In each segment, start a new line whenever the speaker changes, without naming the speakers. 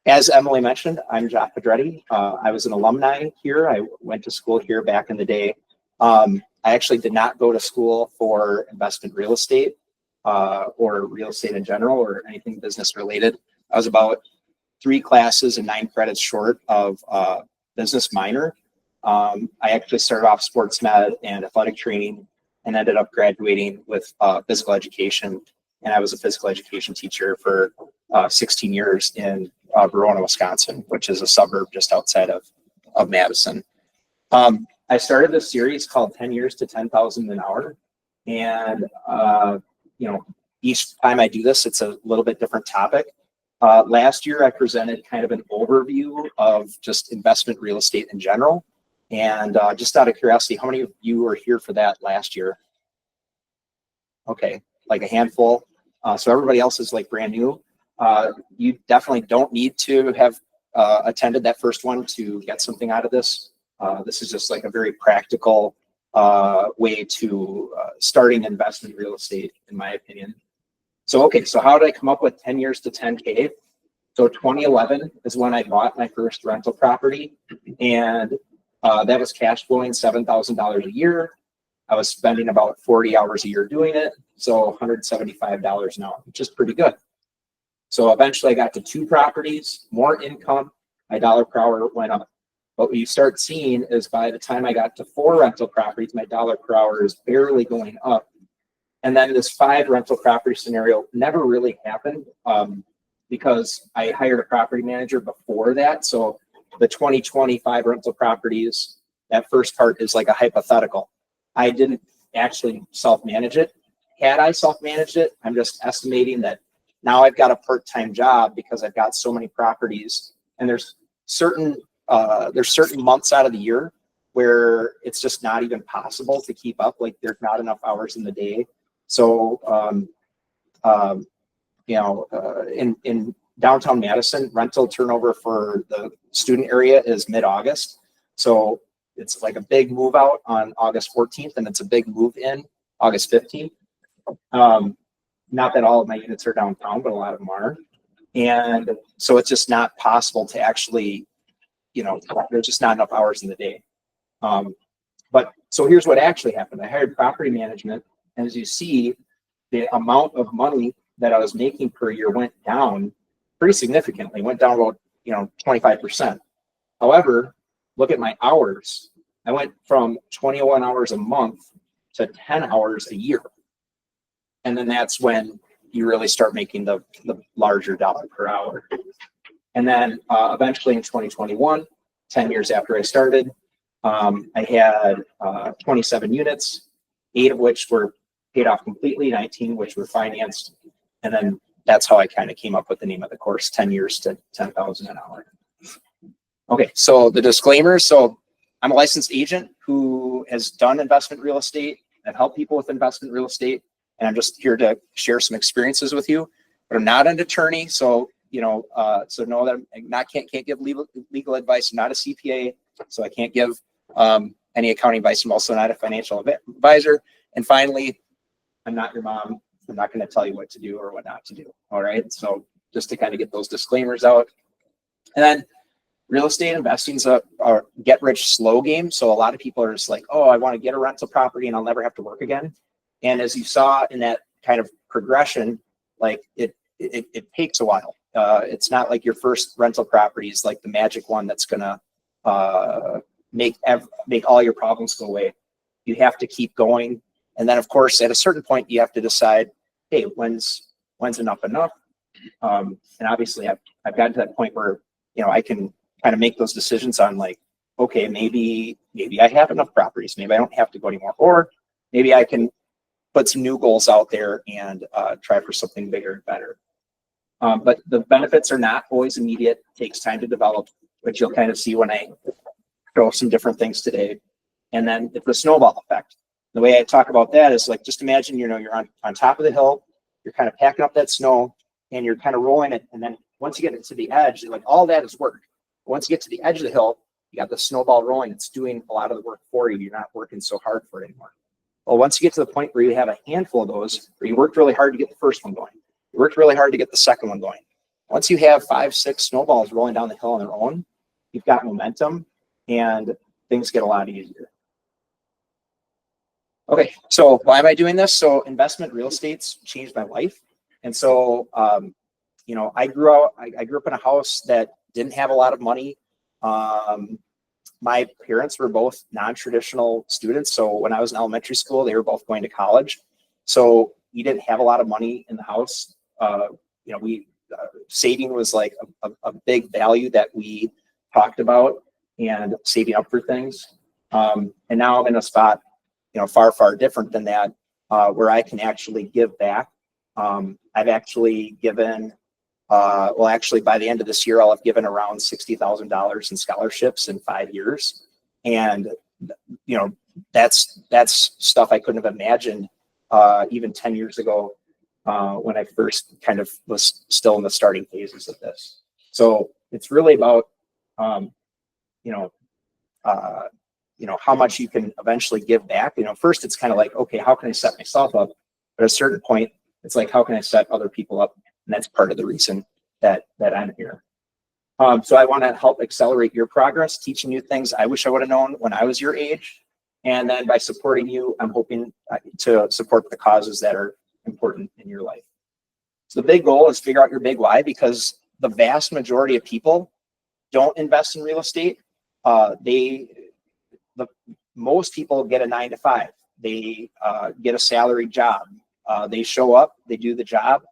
As Emily mentioned, I'm Joff Pedretti. I was an alumni here. I went to school here back in the day. I actually did not go to school for investment real estate or real estate in general or anything business related. I was about 3 classes and 9 credits short of business minor. I actually started off sports med and athletic training and ended up graduating with physical education. And I was a physical education teacher for 16 years in Verona, Wisconsin, which is a suburb just outside of Madison. I started this series called 10 Years to 10,000 an Hour. And, each time I do this, it's a little bit different topic. Last year, I presented kind of an overview of just investment real estate in general. And just out of curiosity, how many of you were here for that last year? Okay, like a handful. So everybody else is like brand new. You definitely don't need to have attended that first one to get something out of this. This is just like a very practical way to starting investment real estate, in my opinion. So, okay, so how did I come up with 10 years to 10K? So 2011 is when I bought my first rental property, and that was cash flowing $7,000 a year. I was spending about 40 hours a year doing it, so $175 an hour, which is pretty good. So eventually I got to 2 properties, more income, my dollar per hour went up. But what you start seeing is by the time I got to 4 rental properties, my dollar per hour is barely going up. And then this 5 rental property scenario never really happened because I hired a property manager before that. So the 2025 rental properties, that first part is like a hypothetical. I didn't actually self-manage it. Had I self-managed it, I'm just estimating that now I've got a part-time job because I've got so many properties, and there's certain months out of the year where it's just not even possible to keep up. Like there's not enough hours in the day. So, in downtown Madison, rental turnover for the student area is mid-August. So it's like a big move out on August 14th, and it's a big move in August 15th. Not that all of my units are downtown, but a lot of them are. And so it's just not possible to actually, there's just not enough hours in the day. But so here's what actually happened. I hired property management. And as you see, the amount of money that I was making per year went down pretty significantly, went down about, 25%. However, look at my hours. I went from 21 hours a month to 10 hours a year. And then that's when you really start making the larger dollar per hour. And then eventually in 2021, 10 years after I started, I had 27 units, 8 of which were paid off completely, 19 which were financed. And then that's how I kind of came up with the name of the course, 10 years to 10,000 an hour. Okay, so the disclaimers. So I'm a licensed agent who has done investment real estate. I've helped people with investment real estate, and I'm just here to share some experiences with you. But I'm not an attorney, so so know that I can't give legal advice. I'm not a CPA, so I can't give any accounting advice. I'm also not a financial advisor. And finally, I'm not your mom. I'm not going to tell you what to do or what not to do. All right. So just to kind of get those disclaimers out. And then real estate investing is a get rich slow game. So a lot of people are just like, oh, I want to get a rental property and I'll never have to work again. And as you saw in that kind of progression, like it takes a while. It's not like your first rental property is like the magic one that's going to make all your problems go away. You have to keep going. And then, of course, at a certain point, you have to decide, hey, when's enough? And obviously, I've gotten to that point where, I can kind of make those decisions on like, okay, maybe I have enough properties. Maybe I don't have to go anymore. Or maybe I can put some new goals out there and try for something bigger and better. But the benefits are not always immediate. It takes time to develop, which you'll kind of see when I show some different things today. And then it's the snowball effect. The way I talk about that is like, just imagine, you're on top of the hill, you're kind of packing up that snow and you're kind of rolling it. And then once you get it to the edge, like all that is work. But once you get to the edge of the hill, you got the snowball rolling. It's doing a lot of the work for you. You're not working so hard for it anymore. Well, once you get to the point where you have a handful of those, where you worked really hard to get the first one going, you worked really hard to get the second one going. once you have 5, 6 snowballs rolling down the hill on their own, you've got momentum and things get a lot easier. Okay, so why am I doing this? So investment real estate's changed my life. And so, you know, I grew up in a house that didn't have a lot of money. My parents were both non-traditional students. So when I was in elementary school, they were both going to college. So we didn't have a lot of money in the house. You know, saving was like a big value that we talked about, and saving up for things. And now I'm in a spot, you know, far, far different than that, where I can actually give back. I've actually given, well, actually by the end of this year, I'll have given around $60,000 in scholarships in 5 years. And, you know, that's stuff I couldn't have imagined even 10 years ago, when I first kind of was still in the starting phases of this. So it's really about, you know, how much you can eventually give back. You know, first it's kind of like, okay, how can I set myself up? But at a certain point, it's like, how can I set other people up? And that's part of the reason that I'm here. So I want to help accelerate your progress, teaching you things I wish I would have known when I was your age. And then by supporting you, I'm hoping to support the causes that are important in your life. So the big goal is figure out your big why, because the vast majority of people don't invest in real estate. Most people get a 9 to 5. They get a salaried job. They show up, they do the job.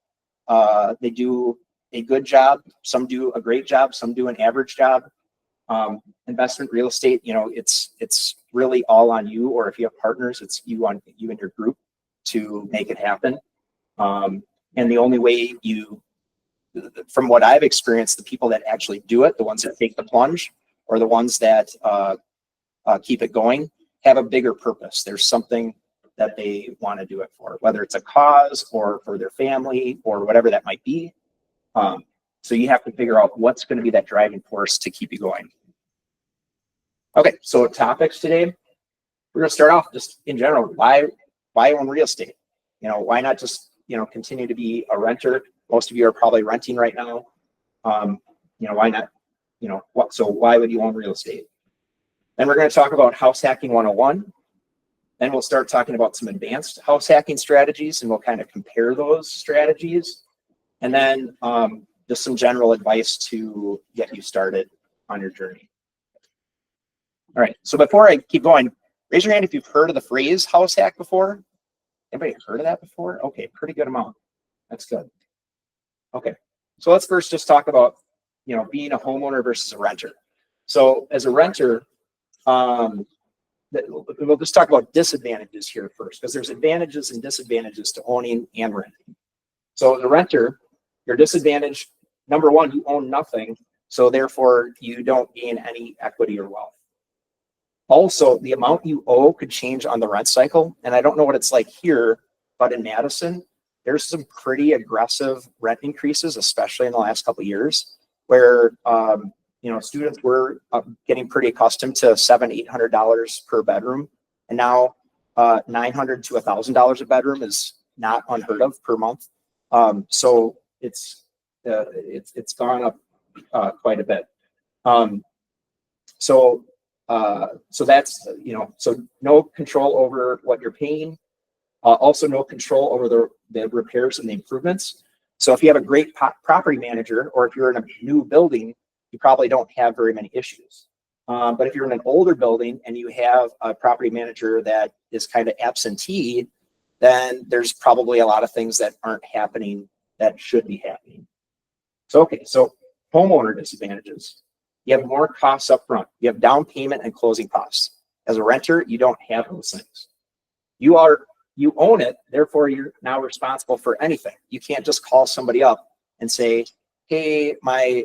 They do a good job. Some do a great job. Some do an average job. Investment real estate, you know, it's really all on you, or if you have partners, it's you and your group to make it happen. And the only way from what I've experienced, the people that actually do it, the ones that take the plunge, or the ones that keep it going, have a bigger purpose. There's something that they want to do it for, whether it's a cause or for their family or whatever that might be. So you have to figure out what's going to be that driving force to keep you going. Okay, so topics today, we're going to start off just in general. Why own real estate? You know, why not just, you know, continue to be a renter? Most of you are probably renting right now. You know, why not? You know, so why would you own real estate? Then we're going to talk about house hacking 101. Then we'll start talking about some advanced house hacking strategies, and we'll kind of compare those strategies. And then just some general advice to get you started on your journey. All right, so before I keep going, raise your hand if you've heard of the phrase house hack before. Anybody heard of that before? Okay, pretty good amount. That's good. Okay, so let's first just talk about, you know, being a homeowner versus a renter. So as a renter, we'll just talk about disadvantages here first, because there's advantages and disadvantages to owning and renting. So as a renter, your disadvantage, number one, you own nothing, so therefore you don't gain any equity or wealth. Also, the amount you owe could change on the rent cycle. And I don't know what it's like here, but in Madison, there's some pretty aggressive rent increases, especially in the last couple of years, where you know, students were getting pretty accustomed to $700, $800 per bedroom, and now $900 to $1,000 a bedroom is not unheard of per month. So it's gone up quite a bit. So that's, you know, so no control over what you're paying. Also no control over the repairs and the improvements. So if you have a great property manager, or if you're in a new building, you probably don't have very many issues. But if you're in an older building and you have a property manager that is kind of absentee, then there's probably a lot of things that aren't happening that should be happening. So, okay, so homeowner disadvantages. You have more costs up front. You have down payment and closing costs. As a renter, you don't have those things. You own it, therefore you're now responsible for anything. You can't just call somebody up and say, hey, my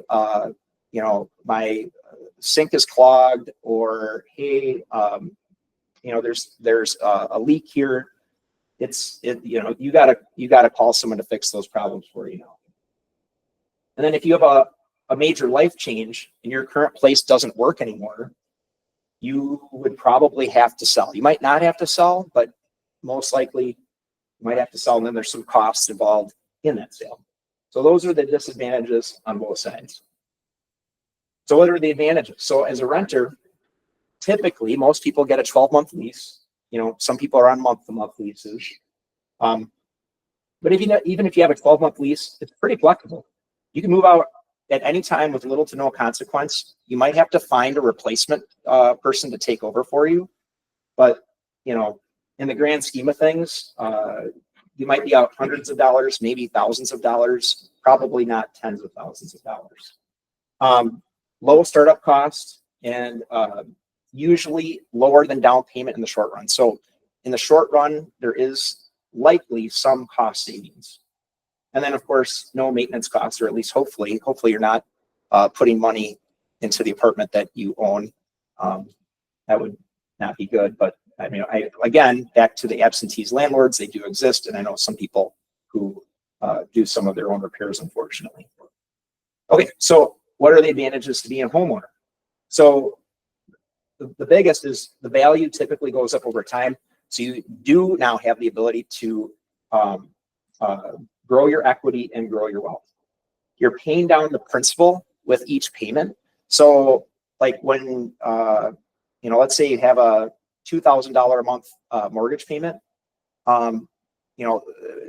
sink is clogged, or hey, you know, there's a leak here. You know, you gotta call someone to fix those problems for you now. And then if you have a major life change and your current place doesn't work anymore, you would probably have to sell. You might not have to sell, but most likely you might have to sell, and then there's some costs involved in that sale. So those are the disadvantages on both sides. So what are the advantages? So as a renter, typically most people get a 12-month lease. You know, some people are on month-to-month leases. But even if you have a 12-month lease, it's pretty flexible. You can move out at any time with little to no consequence. You might have to find a replacement person to take over for you. But, you know, in the grand scheme of things, you might be out hundreds of dollars, maybe thousands of dollars, probably not tens of thousands of dollars. Low startup cost and usually lower than down payment in the short run. So in the short run, there is likely some cost savings. And then, of course, no maintenance costs, or at least hopefully you're not putting money into the apartment that you own. That would not be good. But I mean, again, back to the absentees landlords, they do exist. And I know some people who do some of their own repairs, unfortunately. Okay, so what are the advantages to being a homeowner? So the biggest is the value typically goes up over time. So you do now have the ability to grow your equity and grow your wealth. You're paying down the principal with each payment. So like when, you know, let's say you have a $2,000 a month mortgage payment, you know,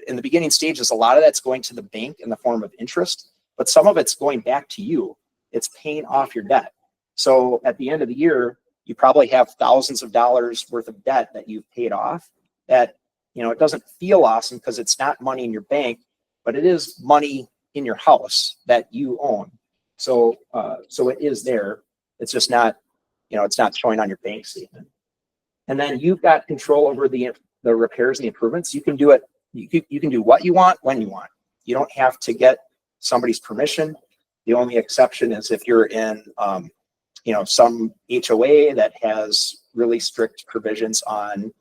in the beginning stages, a lot of that's going to the bank in the form of interest, but some of it's going back to you. It's paying off your debt. So at the end of the year, you probably have thousands of dollars worth of debt that you've paid off that, you know, it doesn't feel awesome because it's not money in your bank, but it is money in your house that you own. So, so it is there. It's just not, you know, it's not showing on your bank statement. And then you've got control over the repairs and the improvements. You can do it. You can do what you want when you want. You don't have to get somebody's permission. The only exception is if you're in, you know, some HOA that has really strict provisions on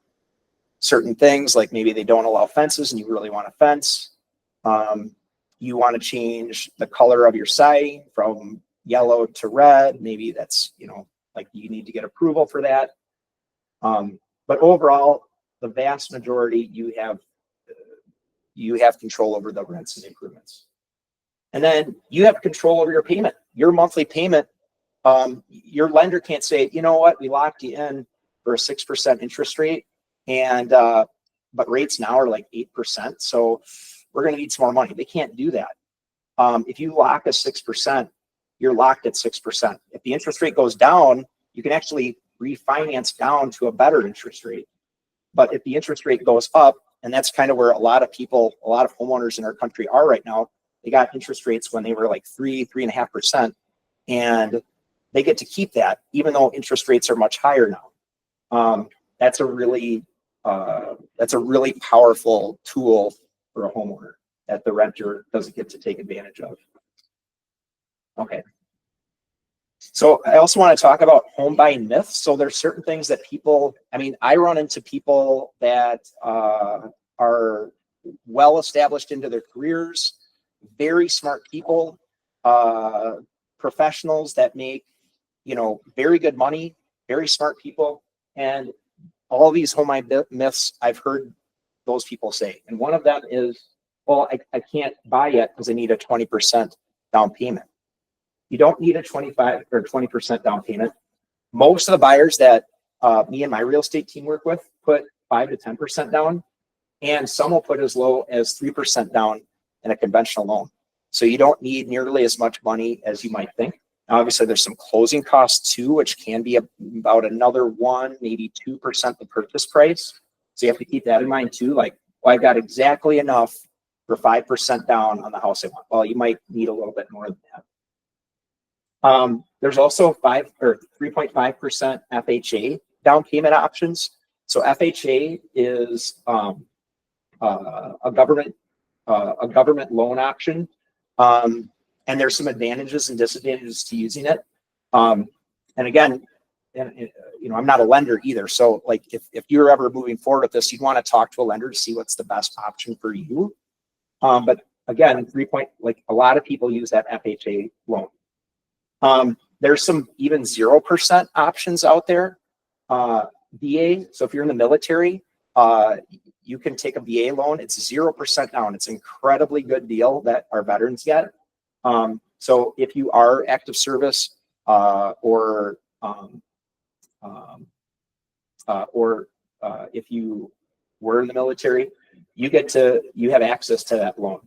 certain things, like maybe they don't allow fences and you really want a fence. You want to change the color of your siding from yellow to red. Maybe that's, you know, like you need to get approval for that. But overall, the vast majority, you have control over the rents and improvements. And then you have control over your payment, your monthly payment. Your lender can't say, you know what, we locked you in for a 6% interest rate, and but rates now are like 8%. So we're going to need some more money. They can't do that. If you lock a 6%, you're locked at 6%. If the interest rate goes down, you can actually refinance down to a better interest rate. But if the interest rate goes up, and that's kind of where a lot of people, a lot of homeowners in our country are right now, they got interest rates when they were like 3.5%, and they get to keep that, even though interest rates are much higher now. That's a really powerful tool for a homeowner that the renter doesn't get to take advantage of. Okay. So I also want to talk about home buying myths. So there's certain things that people, I mean, I run into people that are well established into their careers, very smart people, professionals that make, you know, very good money, very smart people. And all these home buying myths I've heard those people say. And one of them is, well, I can't buy yet because I need a 20% down payment. You don't need a 25 or 20% down payment. Most of the buyers that me and my real estate team work with put 5 to 10% down, and some will put as low as 3% down in a conventional loan. So you don't need nearly as much money as you might think. Now, obviously, there's some closing costs too, which can be about another 1, maybe 2% the purchase price. So you have to keep that in mind too. Like, well, I've got exactly enough for 5% down on the house I want. Well, you might need a little bit more than that. There's also 5 or 3.5% FHA down payment options. So FHA is a government loan option, and there's some advantages and disadvantages to using it. And again, you know, I'm not a lender either. So like if you're ever moving forward with this, you'd want to talk to a lender to see what's the best option for you. But again, like a lot of people use that FHA loan. There's some even 0% options out there. VA. So if you're in the military, you can take a VA loan. It's 0% down. It's an incredibly good deal that our veterans get. So if you are active service or if you were in the military, you have access to that loan.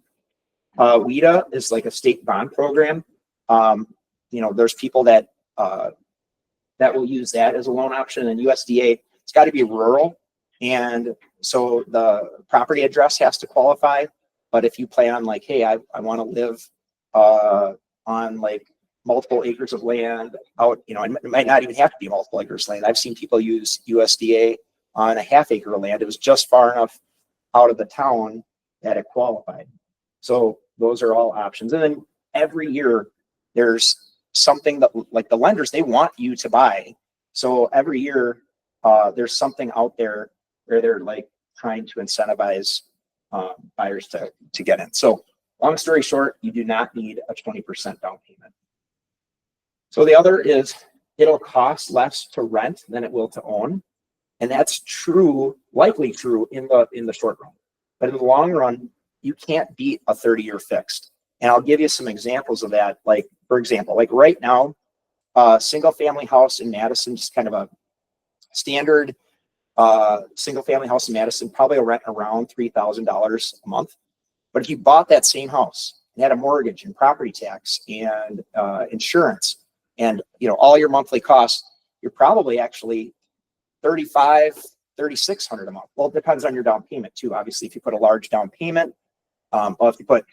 WIDA is like a state bond program. There's people that will use that as a loan option, and USDA, it's got to be rural. And so the property address has to qualify. But if you plan on like, hey, I want to live on like multiple acres of land out, it might not even have to be multiple acres of land. I've seen people use USDA on a half acre of land. It was just far enough out of the town that it qualified. So those are all options. And then every year there's something that, like the lenders, they want you to buy. So every year there's something out there where they're like trying to incentivize buyers to get in. So long story short, you do not need a 20% down payment. So the other is it'll cost less to rent than it will to own. And that's true, likely true in the short run. But in the long run, you can't beat a 30-year fixed. And I'll give you some examples of that. Like, for example, like right now, a single family house in Madison, just kind of a standard single family house in Madison, probably will rent around $3,000 a month. But if you bought that same house and had a mortgage and property tax and insurance and all your monthly costs, you're probably actually $3,600 a month. Well, it depends on your down payment too. Obviously, if you put a large down payment, if you put,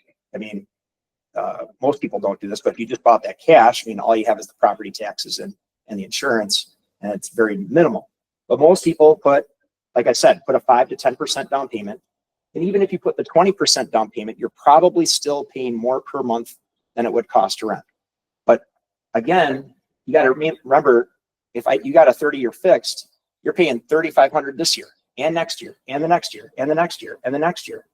most people don't do this, but if you just bought that cash, all you have is the property taxes and the insurance, and it's very minimal. But most people put, like I said, put a 5 to 10% down payment. And even if you put the 20% down payment, you're probably still paying more per month than it would cost to rent. But again, you got to remember, you got a 30-year fixed, you're paying $3,500 this year and next year and the next year and the next year and the next year.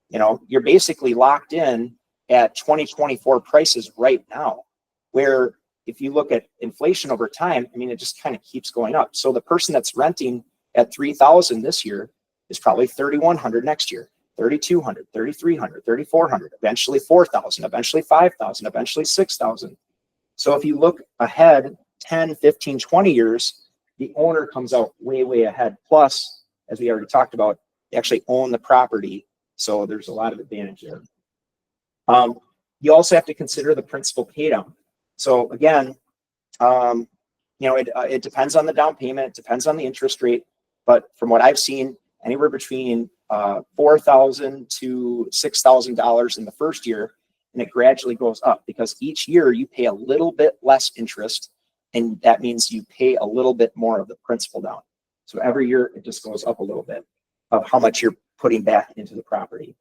You're basically locked in at 2024 prices right now, where if you look at inflation over time, it just kind of keeps going up. So the person that's renting at $3,000 this year is probably $3,100 next year, $3,200, $3,300, $3,400, eventually $4,000, eventually $5,000, eventually $6,000. So if you look ahead 10, 15, 20 years, the owner comes out way, way ahead. Plus, as we already talked about, they actually own the property. So there's a lot of advantage there. You also have to consider the principal pay down. So again, it depends on the down payment. It depends on the interest rate. But from what I've seen, anywhere between $4,000 to $6,000 in the first year, and it gradually goes up because each year you pay a little bit less interest, and that means you pay a little bit more of the principal down. So every year it just goes up a little bit of how much you're putting back into the property.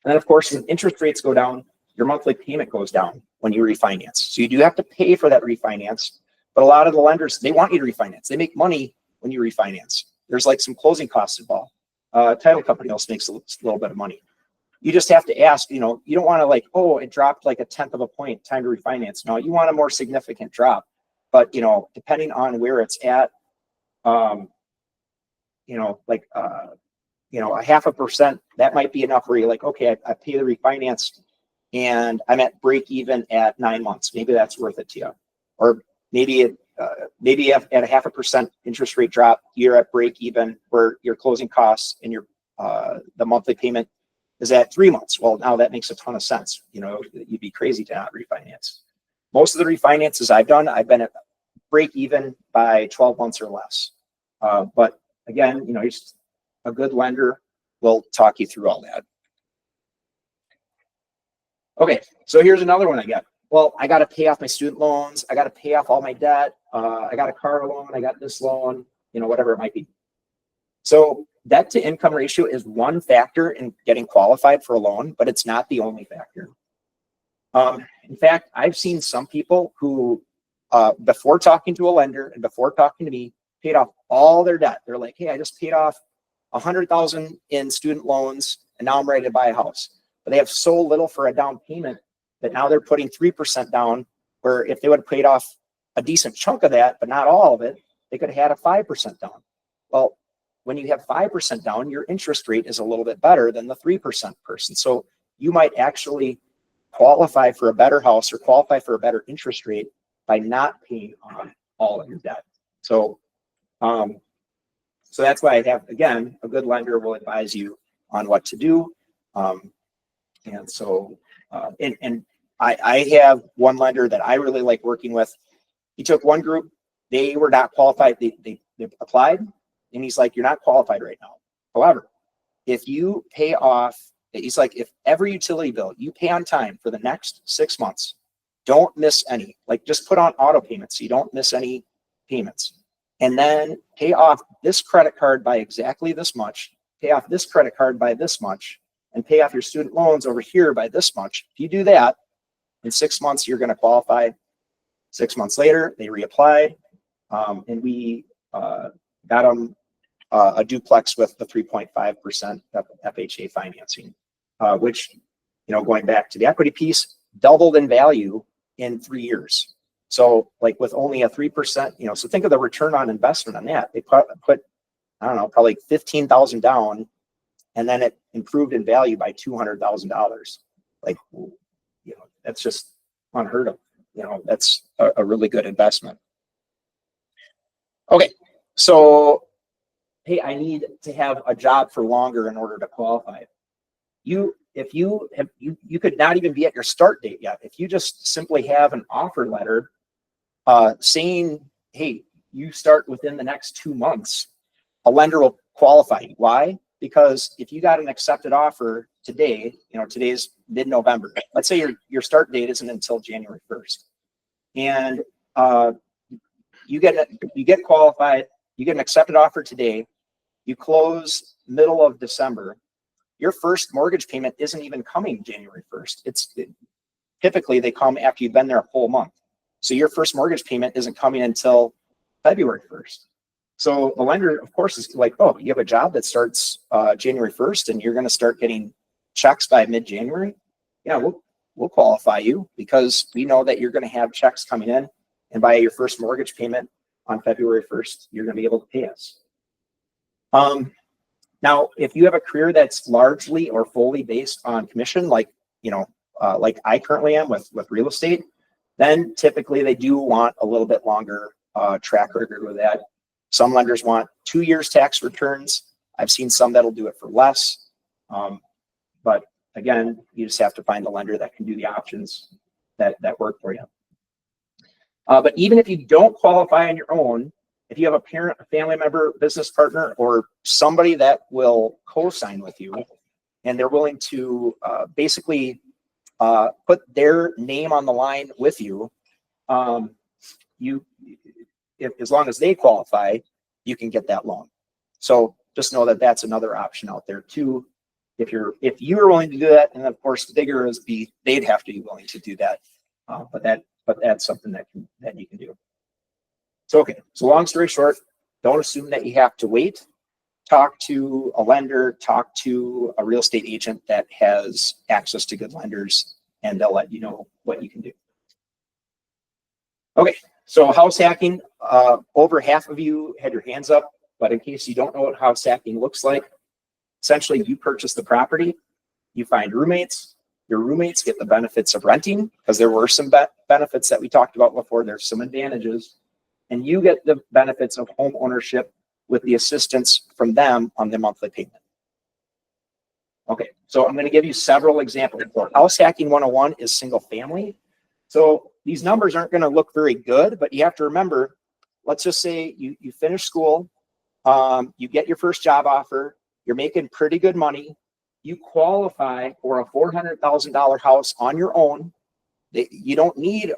And then of course, when interest rates go down, your monthly payment goes down when you refinance. So you do have to pay for that refinance, but a lot of the lenders, they want you to refinance. They make money when you refinance. There's like some closing costs involved. Title company also makes a little bit of money. You just have to ask, you don't want to like, oh, it dropped like 1/10 of a point, time to refinance. No, you want a more significant drop. But, depending on where it's at, a 0.5%, that might be enough where you're like, okay, I pay the refinance and I'm at break even at 9 months. Maybe that's worth it to you. Or maybe at a 0.5% interest rate drop, you're at break even where your closing costs and your the monthly payment is at 3 months. Well, now that makes a ton of sense. You'd be crazy to not refinance. Most of the refinances I've done, I've been at break even by 12 months or less. But again, a good lender will talk you through all that. Okay, so here's another one I got. Well, I got to pay off my student loans. I got to pay off all my debt. I got a car loan. I got this loan, whatever it might be. So debt to income ratio is one factor in getting qualified for a loan, but it's not the only factor. In fact, I've seen some people who, before talking to a lender and before talking to me, paid off all their debt. They're like, hey, I just paid off $100,000 in student loans, and now I'm ready to buy a house. But they have so little for a down payment that now they're putting 3% down, where if they would have paid off a decent chunk of that, but not all of it, they could have had a 5% down. Well, when you have 5% down, your interest rate is a little bit better than the 3% person. So you might actually qualify for a better house or qualify for a better interest rate by not paying on all of your debt. So, so that's why I have, again, a good lender will advise you on what to do. And so, and I have one lender that I really like working with. He took one group, they were not qualified. They applied, and he's like, you're not qualified right now. However, if you pay off, he's like, if every utility bill you pay on time for the next 6 months, don't miss any, like just put on auto payments so you don't miss any payments. And then pay off this credit card by exactly this much, pay off this credit card by this much, and pay off your student loans over here by this much. If you do that, in 6 months, you're going to qualify. 6 months later, they reapplied, and we got them a duplex with the 3.5% FHA financing, which, you know, going back to the equity piece, doubled in value in 3 years. So like with only a 3%, you know, so think of the return on investment on that. They put I don't know, probably 15,000 down, and then it improved in value by $200,000. Like, you know, that's just unheard of. You know, that's a really good investment. Okay, so hey, I need to have a job for longer in order to qualify. If you could not even be at your start date yet. If you just simply have an offer letter saying, hey, you start within the next 2 months, a lender will qualify you. Why? Because if you got an accepted offer today, you know, today's mid-November. Let's say your start date isn't until January 1st, and you get qualified. You get an accepted offer today. You close middle of December. Your first mortgage payment isn't even coming January 1st. Typically they come after you've been there a full month. So your first mortgage payment isn't coming until February 1st. So the lender, of course, is like, oh, you have a job that starts January 1st and you're going to start getting checks by mid-January. Yeah, we'll qualify you because we know that you're going to have checks coming in, and by your first mortgage payment on February 1st, you're going to be able to pay us. Now, if you have a career that's largely or fully based on commission, like, you know, like I currently am with real estate, then typically they do want a little bit longer track record with that. Some lenders want 2 years tax returns. I've seen some that'll do it for less. But again, you just have to find a lender that can do the options that work for you. But even if you don't qualify on your own, if you have a parent, a family member, business partner, or somebody that will co-sign with you, and they're willing to basically put their name on the line with you, as long as they qualify, you can get that loan. So just know that that's another option out there too. If you're willing to do that, and of course, the bigger is they'd have to be willing to do that. But that's something that you can do. So, okay, so long story short, don't assume that you have to wait. Talk to a lender, talk to a real estate agent that has access to good lenders, and they'll let you know what you can do. Okay, so house hacking, over half of you had your hands up, but in case you don't know what house hacking looks like, essentially you purchase the property, you find roommates, your roommates get the benefits of renting, because there were some benefits that we talked about before, there's some advantages, and you get the benefits of home ownership with the assistance from them on the monthly payment. Okay, so I'm going to give you several examples. House hacking 101 is single family. So these numbers aren't going to look very good, but you have to remember, let's just say you finish school, you get your first job offer, you're making pretty good money, you qualify for a $400,000 house on your own. You don't need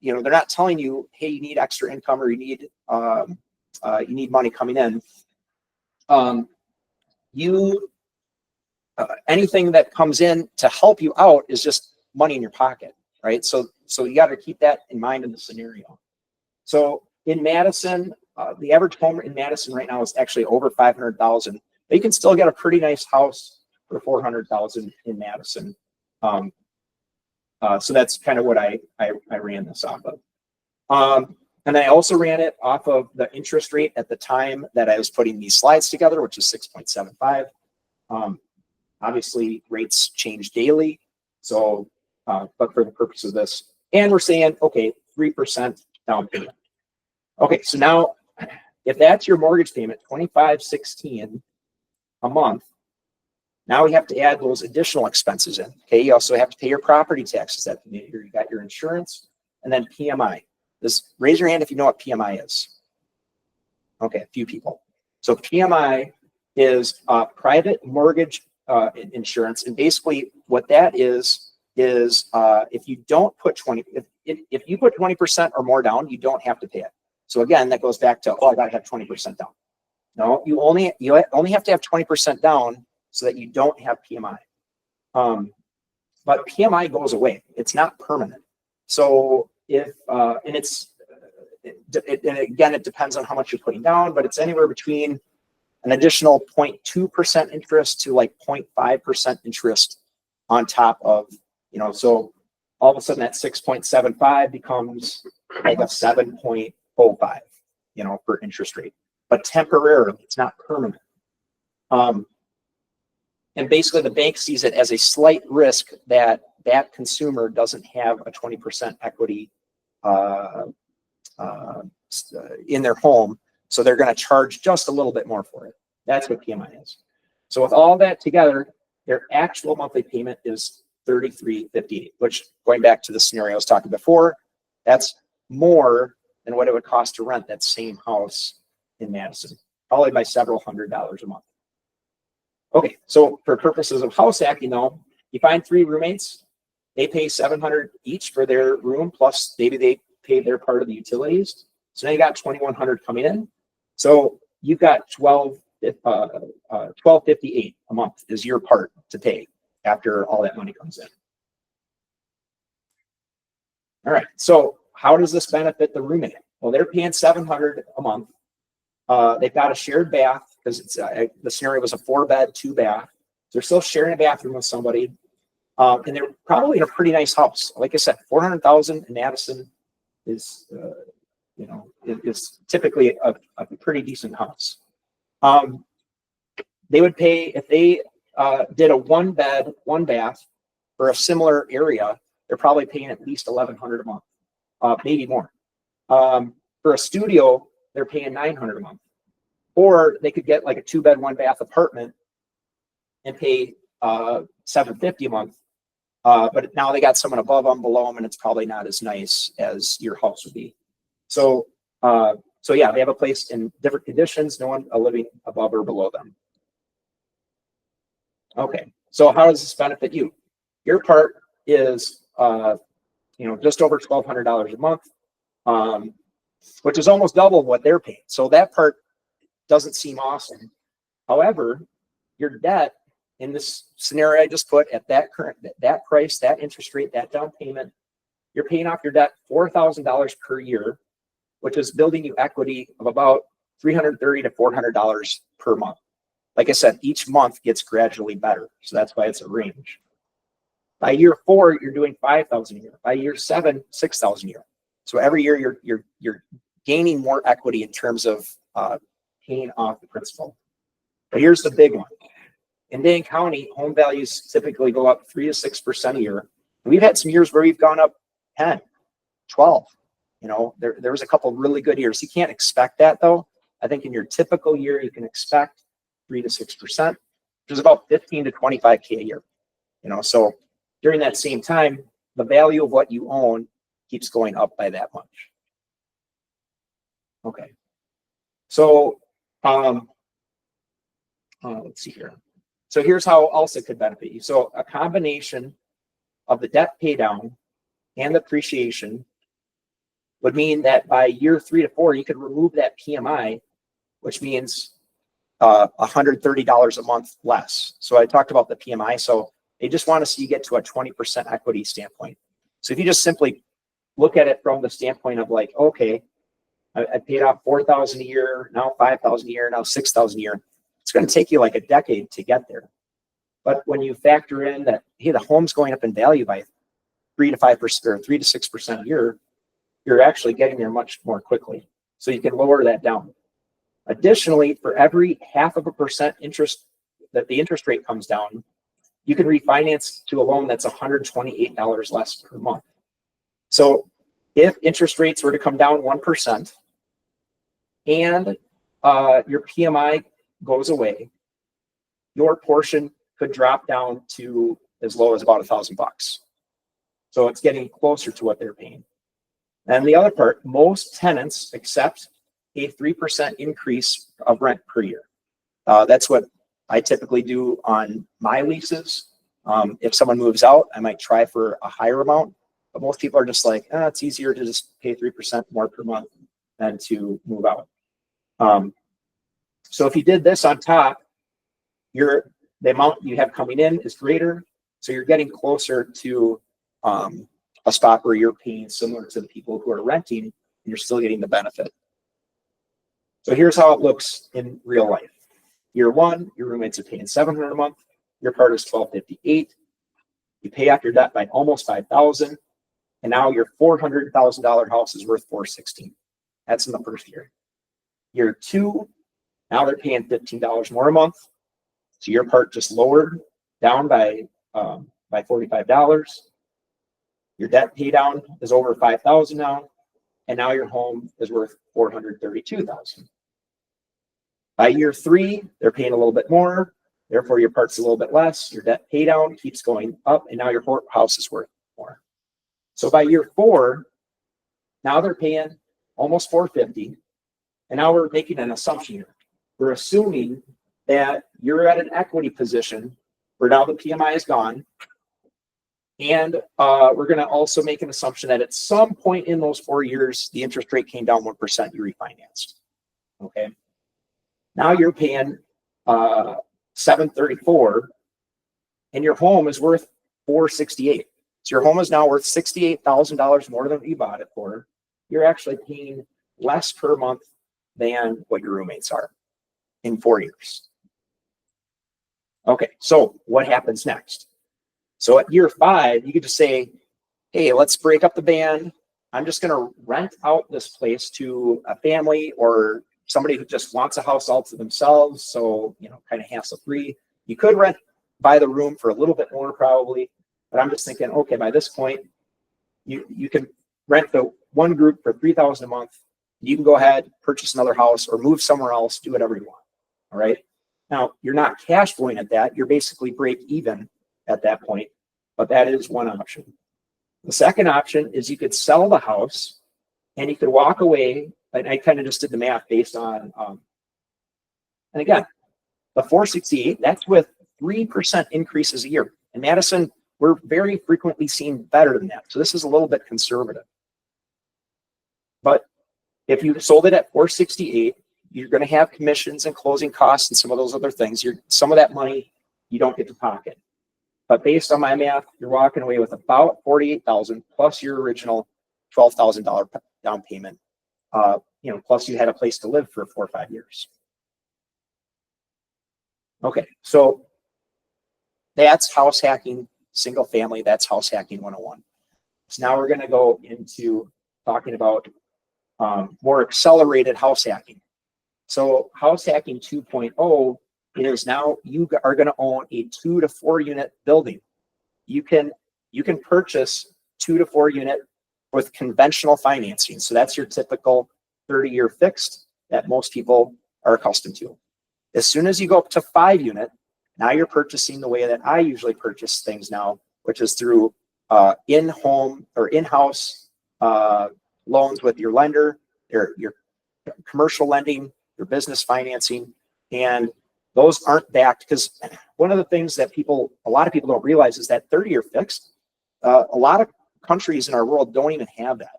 they're not telling you, hey, you need extra income or you need money coming in. Anything that comes in to help you out is just money in your pocket, right? So you got to keep that in mind in the scenario. So in Madison, the average home in Madison right now is actually over $500,000. But you can still get a pretty nice house for $400,000 in Madison. So that's kind of what I ran this off of. And I also ran it off of the interest rate at the time that I was putting these slides together, which is 6.75. Obviously, rates change daily. So, but for the purpose of this, and we're saying, okay, 3% down payment. Okay, so now if that's your mortgage payment, $25.16 a month, now we have to add those additional expenses in. Okay, you also have to pay your property taxes at the year. You got your insurance and then PMI. Just raise your hand if you know what PMI is. Okay, a few people. So PMI is private mortgage insurance, and basically what that is if you don't put 20, if you put 20% or more down, you don't have to pay it. So again, that goes back to, oh, I got to have 20% down. No, you only have to have 20% down so that you don't have PMI. But PMI goes away. It's not permanent. So if and and again, it depends on how much you're putting down, but it's anywhere between an additional 0.2% interest to like 0.5% interest on top of, so all of a sudden that 6.75 becomes like a 7.05, for interest rate, but temporarily, it's not permanent. And basically the bank sees it as a slight risk that that consumer doesn't have a 20% equity in their home. So they're going to charge just a little bit more for it. That's what PMI is. So with all that together, their actual monthly payment is $33.58, which, going back to the scenario I was talking before, that's more than what it would cost to rent that same house in Madison, probably by several $100s a month. Okay, so for purposes of house hacking, though, you find 3 roommates, they pay $700 each for their room, plus maybe they pay their part of the utilities. So now you got $2,100 coming in. So you've got $1,258 a month is your part to pay after all that money comes in. All right, so how does this benefit the roommate? Well, they're paying $700 a month. They've got a shared bath because it's the scenario was a 4-bed, 2-bath. They're still sharing a bathroom with somebody, and they're probably in a pretty nice house. Like I said, $400,000 in Madison is is typically a pretty decent house. They would pay if they did a 1-bed, 1-bath for a similar area. They're probably paying at least $1,100 a month, maybe more. For a studio, they're paying $900 a month, or they could get like a 2-bed, 1-bath apartment and pay $750 a month. But now they got someone above them, below them, and it's probably not as nice as your house would be. So, yeah, they have a place in different conditions. No one living above or below them. Okay, so how does this benefit you? Your part is, just over $1,200 a month, which is almost double what they're paying. So that part doesn't seem awesome. However, your debt in this scenario I just put at that price, that interest rate, that down payment, you're paying off your debt $4,000 per year, which is building you equity of about $330 to $400 per month. Like I said, each month gets gradually better. So that's why it's a range. By year 4, you're doing $5,000 a year. By year 7, $6,000 a year. So every year you're gaining more equity in terms of paying off the principal. But here's the big one. In Dane County, home values typically go up 3 to 6% a year. We've had some years where we've gone up 10, 12. There was a couple of really good years. You can't expect that, though. I think in your typical year, you can expect 3 to 6%, which is about 15 to 25K a year. So during that same time, the value of what you own keeps going up by that much. Okay. So let's see here. So here's how else it could benefit you. So a combination of the debt pay down and the appreciation would mean that by year 3 to 4, you could remove that PMI, which means $130 a month less. So I talked about the PMI. So they just want to see you get to a 20% equity standpoint. So if you just simply look at it from the standpoint of like, okay, I paid off $4,000 a year, now $5,000 a year, now $6,000 a year. It's going to take you like a decade to get there. But when you factor in that, hey, the home's going up in value by 3 to 5% or 3 to 6% a year, you're actually getting there much more quickly. So you can lower that down. Additionally, for every 0.5% interest that the interest rate comes down, you can refinance to a loan that's $128 less per month. So if interest rates were to come down 1% and your PMI goes away, your portion could drop down to as low as about $1,000. So it's getting closer to what they're paying. And the other part, most tenants accept a 3% increase of rent per year. That's what I typically do on my leases. If someone moves out, I might try for a higher amount, but most people are just like, it's easier to just pay 3% more per month than to move out. So if you did this on top, the amount you have coming in is greater, so you're getting closer to a spot where you're paying similar to the people who are renting, and you're still getting the benefit. So here's how it looks in real life. Year one, your roommates are paying $700 a month. Your part is $1,258. You pay off your debt by almost $5,000, and now your $400,000 house is worth $416. That's in the first year. Year two, now they're paying $15 more a month. So your part just lowered down by $45. Your debt pay down is over $5,000 now, and now your home is worth $432,000. By year three, they're paying a little bit more, therefore your part's a little bit less. Your debt pay down keeps going up, and now your house is worth more. So by year four, now they're paying almost $450, and now we're making an assumption here. We're assuming that you're at an equity position where now the PMI is gone, and we're going to also make an assumption that at some point in those 4 years, the interest rate came down 1%, you refinanced. Okay. Now you're paying $734, and your home is worth $468. So your home is now worth $68,000 more than you bought it for. You're actually paying less per month than what your roommates are in 4 years. Okay, so what happens next? So at year five, you could just say, hey, let's break up the band. I'm just going to rent out this place to a family or somebody who just wants a house all to themselves. So, kind of hassle-free. You could rent by the room for a little bit more probably, but I'm just thinking, okay, by this point, you can rent the one group for $3,000 a month. You can go ahead, purchase another house or move somewhere else, do whatever you want. All right. Now, you're not cash flowing at that. You're basically break even at that point, but that is one option. The second option is you could sell the house and you could walk away. And I kind of just did the math based on, and again, the 468, that's with 3% increases a year. In Madison, we're very frequently seeing better than that. So this is a little bit conservative. But if you sold it at 468, you're going to have commissions and closing costs and some of those other things. Some of that money you don't get to pocket. But based on my math, you're walking away with about $48,000 plus your original $12,000 down payment. Plus you had a place to live for 4 or 5 years. Okay, so that's house hacking, single family. That's house hacking 101. So now we're going to go into talking about more accelerated house hacking. So house hacking 2.0 is now you are going to own a 2 to 4 unit building. You can purchase 2 to 4 unit with conventional financing. So that's your typical 30-year fixed that most people are accustomed to. As soon as you go up to 5 unit, now you're purchasing the way that I usually purchase things now, which is through in-home or in-house loans with your lender, your commercial lending, your business financing, and those aren't backed because one of the things that a lot of people don't realize is that 30-year fixed, a lot of countries in our world don't even have that.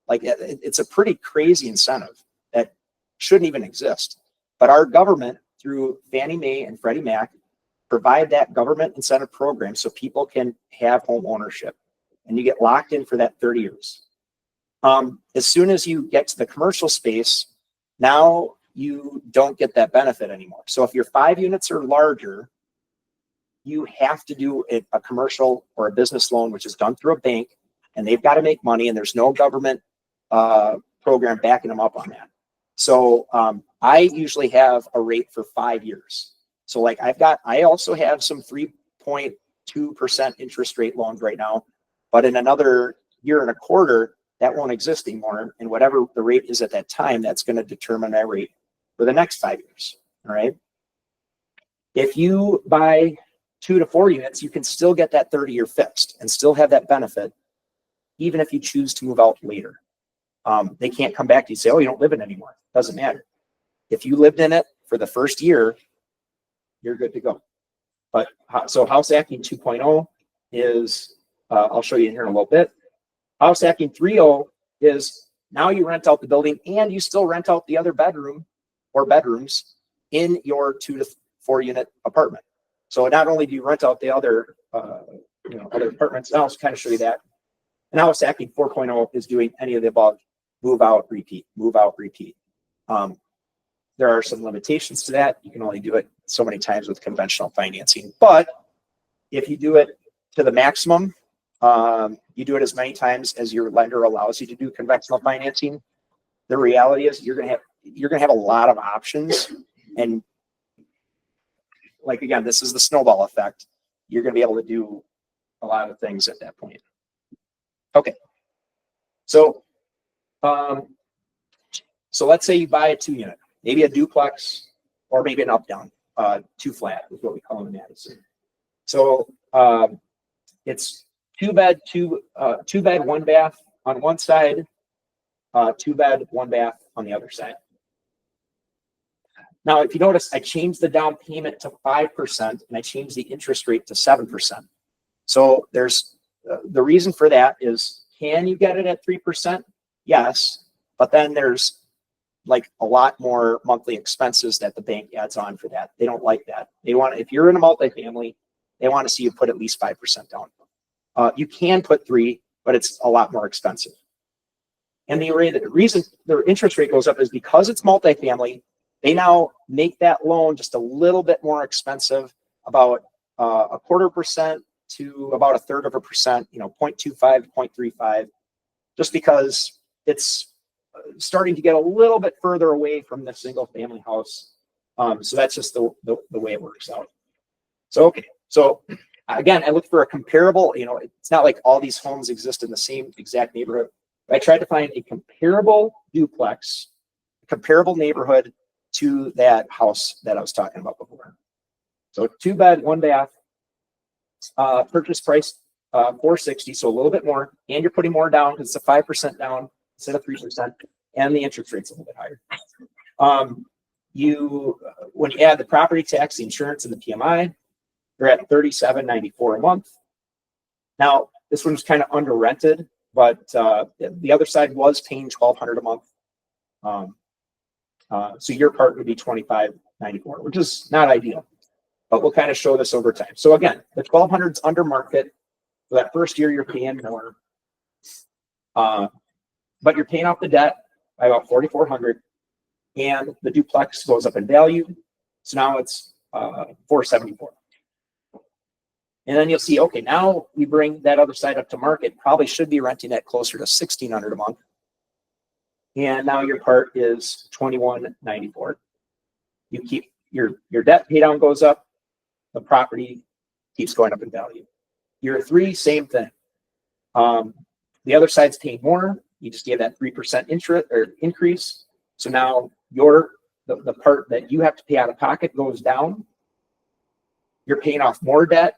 Like it's a pretty crazy incentive that shouldn't even exist. But our government through Fannie Mae and Freddie Mac provide that government incentive program so people can have home ownership and you get locked in for that 30 years. As soon as you get to the commercial space, now you don't get that benefit anymore. So if your 5 units are larger, you have to do a commercial or a business loan, which is done through a bank, and they've got to make money, and there's no government program backing them up on that. So I usually have a rate for 5 years. So like I also have some 3.2% interest rate loans right now, but in another year and a quarter, that won't exist anymore. And whatever the rate is at that time, that's going to determine that rate for the next 5 years. All right. If you buy 2 to 4 units, you can still get that 30-year fixed and still have that benefit, even if you choose to move out later. They can't come back to you and say, oh, you don't live in it anymore. Doesn't matter. If you lived in it for the first year, you're good to go. But so house hacking 2.0 is, I'll show you here in a little bit. House hacking 3.0 is now you rent out the building and you still rent out the other bedroom or bedrooms in your 2 to 4 unit apartment. So not only do you rent out the other, other apartments, I'll kind of show you that. And house hacking 4.0 is doing any of the above: move out, repeat, move out, repeat. There are some limitations to that. You can only do it so many times with conventional financing. But if you do it to the maximum, you do it as many times as your lender allows you to do conventional financing. The reality is you're gonna have a lot of options, and like again, this is the snowball effect. You're gonna be able to do a lot of things at that point. Okay, so let's say you buy a 2-unit, maybe a duplex, or maybe an up-down 2-flat is what we call them in Madison. So it's 2-bed, 1 bath on one side, 2-bed, 1 bath on the other side. Now, if you notice, I changed the down payment to 5% and I changed the interest rate to 7%. So there's the reason for that is, can you get it at 3%? Yes, but then there's like a lot more monthly expenses that the bank adds on for that. They don't like that. They want, if you're in a multifamily, they want to see you put at least 5% down. You can put 3%, but it's a lot more expensive. And the reason the interest rate goes up is because it's multifamily. They now make that loan just a little bit more expensive, about 0.25% to about 1/3%, 0.25, 0.35, just because it's starting to get a little bit further away from the single family house. So that's just the way it works out. So, okay. So again, I look for a comparable, it's not like all these homes exist in the same exact neighborhood. I tried to find a comparable duplex, comparable neighborhood to that house that I was talking about before. So 2-bed, 1 bath, purchase price $460, so a little bit more, and you're putting more down because it's a 5% down instead of 3%, and the interest rate's a little bit higher. When you add the property tax, the insurance, and the PMI, you're at $37.94 a month. Now, this one's kind of under rented, but the other side was paying $1,200 a month. So your part would be $25.94, which is not ideal, but we'll kind of show this over time. So again, the $1,200 is under market. For that first year, you're paying more, but you're paying off the debt by about $4,400, and the duplex goes up in value. So now it's $474. And then you'll see, okay, now we bring that other side up to market. Probably should be renting at closer to $1,600 a month. And now your part is $21.94. You keep your debt pay down goes up, the property keeps going up in value. Year 3, same thing. The other side's paying more. You just gave that 3% interest or increase. So now the part that you have to pay out of pocket goes down. You're paying off more debt,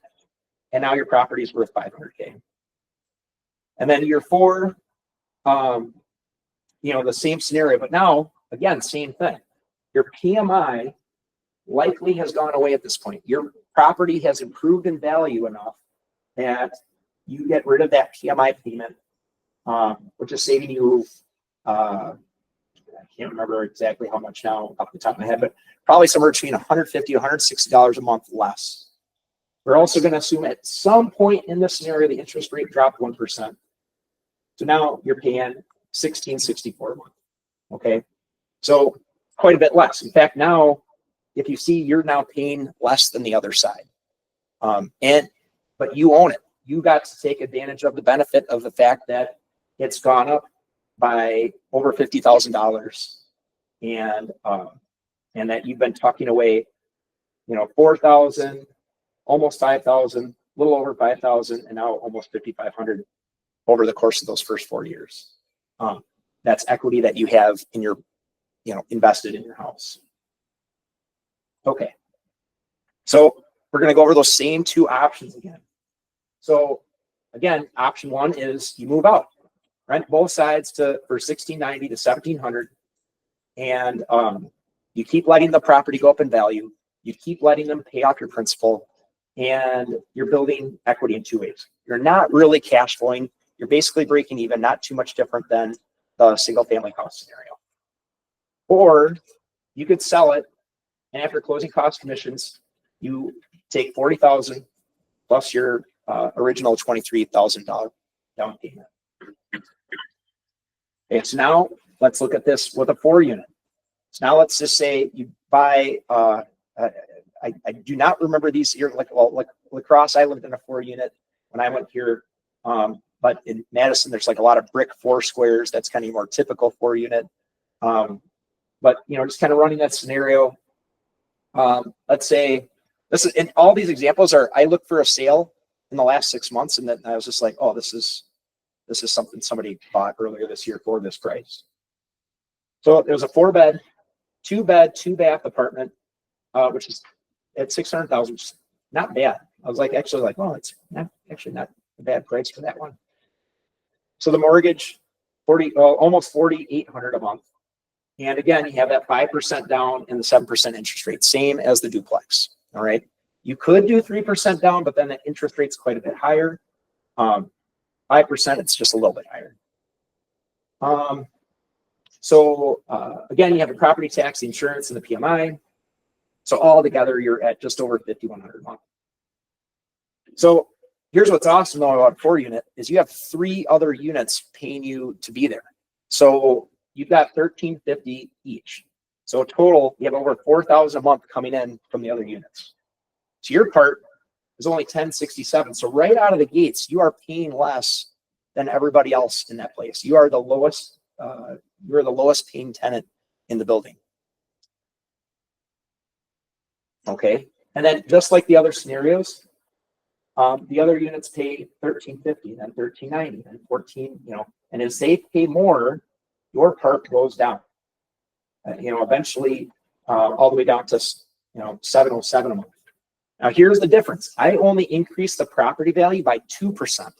and now your property is worth $500K. And then year 4, the same scenario, but now again, same thing. Your PMI likely has gone away at this point. Your property has improved in value enough that you get rid of that PMI payment, which is saving you, I can't remember exactly how much now off the top of my head, but probably somewhere between $150 to $160 a month less. We're also going to assume at some point in this scenario, the interest rate dropped 1%. So now you're paying $1,664 a month. Okay. So quite a bit less. In fact, now, if you see, you're now paying less than the other side. But you own it. You got to take advantage of the benefit of the fact that it's gone up by over $50,000, and that you've been tucking away, 4,000, almost 5,000, a little over 5,000, and now almost 5,500 over the course of those first 4 years. That's equity that you have in your, invested in your house. Okay. So we're going to go over those same two options again. So again, option one is you move out, rent both sides for $1,690 to $1,700, and you keep letting the property go up in value. You keep letting them pay off your principal, and you're building equity in two ways. You're not really cash flowing. You're basically breaking even, not too much different than the single family house scenario. Or you could sell it, and after closing cost commissions, you take $40,000 plus your original $23,000 down payment. Okay, so now let's look at this with a 4-unit. So now let's just say you buy, I do not remember these here, like La Crosse, I lived in a 4-unit when I went here, but in Madison, there's like a lot of brick 4 squares. That's kind of more typical 4-unit. But, just kind of running that scenario. Let's say this is, and all these examples are, I looked for a sale in the last 6 months, and then I was just like, oh, this is something somebody bought earlier this year for this price. So there's a 4-bed, 2-bed, 2-bath apartment, which is at $600,000, which is not bad. I was like, oh, it's not a bad price for that one. So the mortgage, almost $4,800 a month. And again, you have that 5% down and the 7% interest rate, same as the duplex. All right. You could do 3% down, but then the interest rate's quite a bit higher. 5%, it's just a little bit higher. So again, you have the property tax, the insurance, and the PMI. So all together, you're at just over $5,100 a month. So here's what's awesome though about a 4-unit is you have 3 other units paying you to be there. So you've got $1,350 each. So total, you have over $4,000 a month coming in from the other units. So your part is only $1,067. So right out of the gates, you are paying less than everybody else in that place. You are the lowest. You're the lowest paying tenant in the building. Okay, and then just like the other scenarios, the other units pay $1,350, then $1,390, then $1,400. And as they pay more, your part goes down. Eventually, all the way down to $707 a month. Now here's the difference. I only increased the property value by 2%.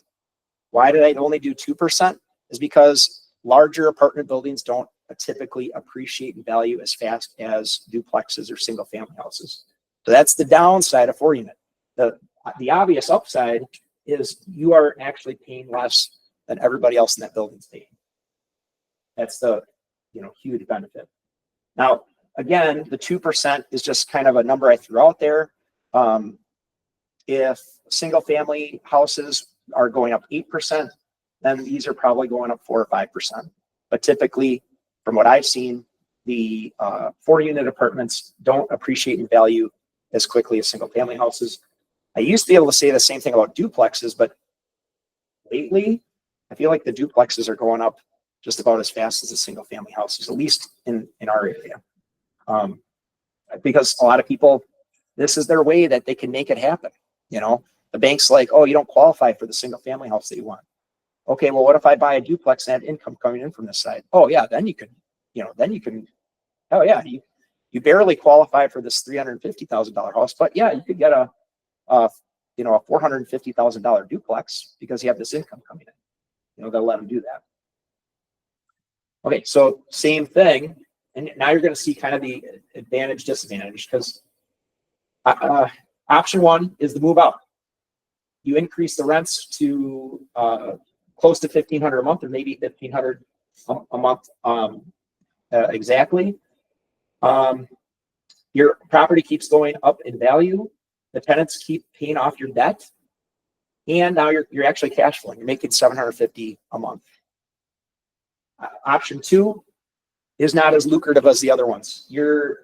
Why did I only do 2%? Is because larger apartment buildings don't typically appreciate in value as fast as duplexes or single family houses. So that's the downside of 4-unit. The obvious upside is you are actually paying less than everybody else in that building's paying. That's the huge benefit. Now, again, the 2% is just kind of a number I threw out there. If single family houses are going up 8%, then these are probably going up 4 or 5%. But typically, from what I've seen, the 4-unit apartments don't appreciate in value as quickly as single family houses. I used to be able to say the same thing about duplexes, but lately, I feel like the duplexes are going up just about as fast as the single family houses, at least in our area. Because a lot of people, this is their way that they can make it happen. The bank's like, oh, you don't qualify for the single family house that you want. Okay, well, what if I buy a duplex and have income coming in from this side? Oh yeah, then you can, oh yeah, you barely qualify for this $350,000 house, but yeah, you could get a $450,000 duplex because you have this income coming in. They'll let them do that. Okay, so same thing, and now you're going to see kind of the advantage disadvantage because option one is the move out. You increase the rents to close to $1,500 a month, or maybe $1,500 a month exactly. Your property keeps going up in value. The tenants keep paying off your debt, and now you're actually cash flowing. You're making $750 a month. Option two is not as lucrative as the other ones. You're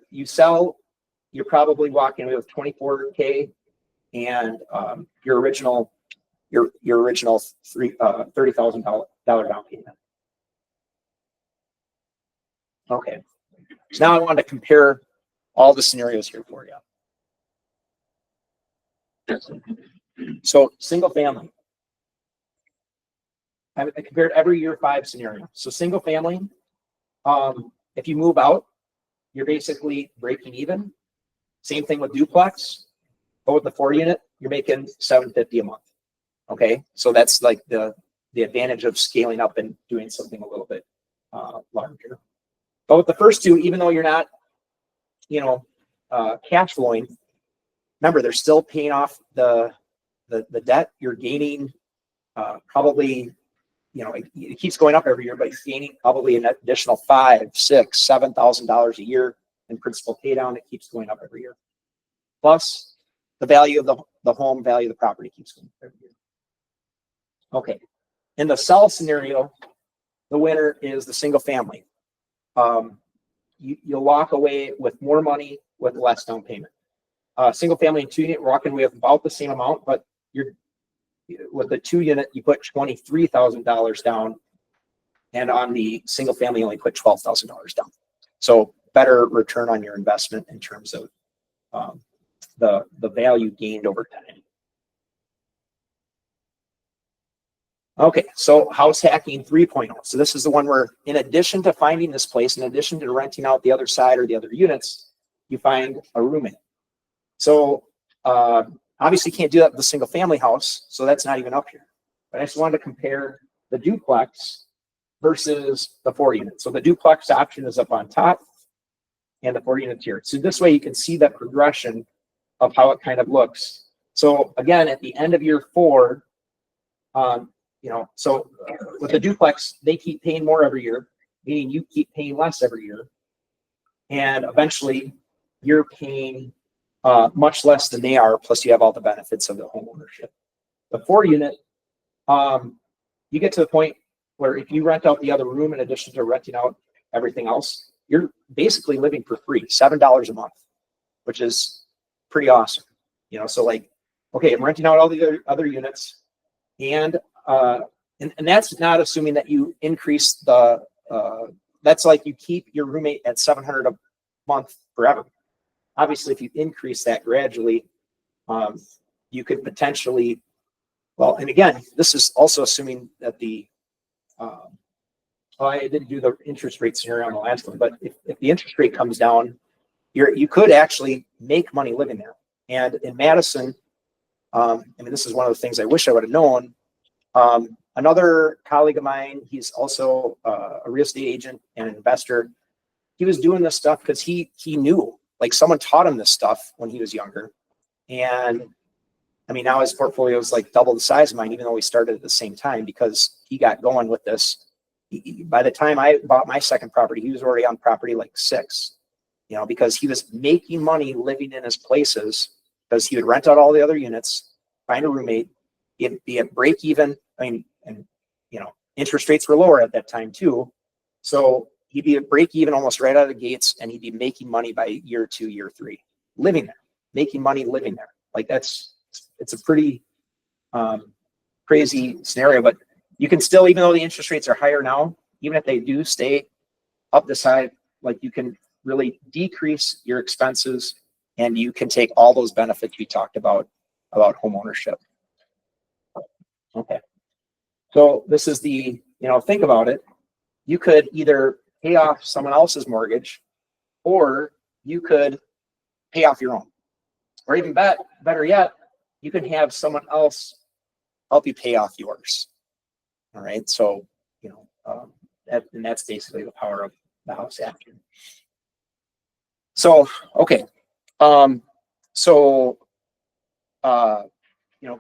probably walking away with $24K, and your original $30,000 down payment. Okay. So now I want to compare all the scenarios here for you. So single family. I compared every year 5 scenario. So single family, if you move out, you're basically breaking even. Same thing with duplex, but with the 4 unit, you're making $750 a month. Okay, so that's like the advantage of scaling up and doing something a little bit larger. But with the first 2, even though you're not, cash flowing, remember they're still paying off the debt. You're gaining probably, it keeps going up every year, but you're gaining probably an additional $5,000, $6,000, $7,000 a year in principal pay down. It keeps going up every year. Plus the value of the home, value of the property keeps going up every year. Okay. In the sell scenario, the winner is the single family. You'll walk away with more money with less down payment. Single family and 2 unit, we're walking away with about the same amount, but with the 2 unit, you put $23,000 down, and on the single family, you only put $12,000 down. So better return on your investment in terms of the value gained over time. Okay, so house hacking 3.0. So this is the one where, in addition to finding this place, in addition to renting out the other side or the other units, you find a roommate. So obviously you can't do that with the single family house, so that's not even up here. But I just wanted to compare the duplex versus the 4 unit. So the duplex option is up on top and the 4 units here. So this way you can see that progression of how it kind of looks. So again, at the end of year 4, with the duplex, they keep paying more every year, meaning you keep paying less every year. And eventually you're paying much less than they are, plus you have all the benefits of the home ownership. The 4 unit, you get to the point where if you rent out the other room in addition to renting out everything else, you're basically living for free, $7 a month, which is pretty awesome. So like, okay, I'm renting out all the other units, and that's not assuming that you increase that's like you keep your roommate at $700 a month forever. Obviously, if you increase that gradually, you could potentially, and again, this is also assuming that I didn't do the interest rate scenario on the last one, but if the interest rate comes down, you could actually make money living there. And in Madison, this is one of the things I wish I would have known. Another colleague of mine, he's also a real estate agent and an investor. He was doing this stuff because he knew, like, someone taught him this stuff when he was younger. And now his portfolio is like double the size of mine, even though we started at the same time, because he got going with this. By the time I bought my second property, he was already on property like 6, because he was making money living in his places, because he would rent out all the other units, find a roommate, he'd be at break even. Interest rates were lower at that time too. So he'd be at break even almost right out of the gates, and he'd be making money by year 2, year 3, living there, making money living there. Like it's a pretty crazy scenario, but you can still, even though the interest rates are higher now, even if they do stay up the side, like, you can really decrease your expenses, and you can take all those benefits we talked about home ownership. Okay. So this is think about it. You could either pay off someone else's mortgage, or you could pay off your own, or even better yet, you can have someone else help you pay off yours. All right. So, and that's basically the power of the house hacking. So, okay.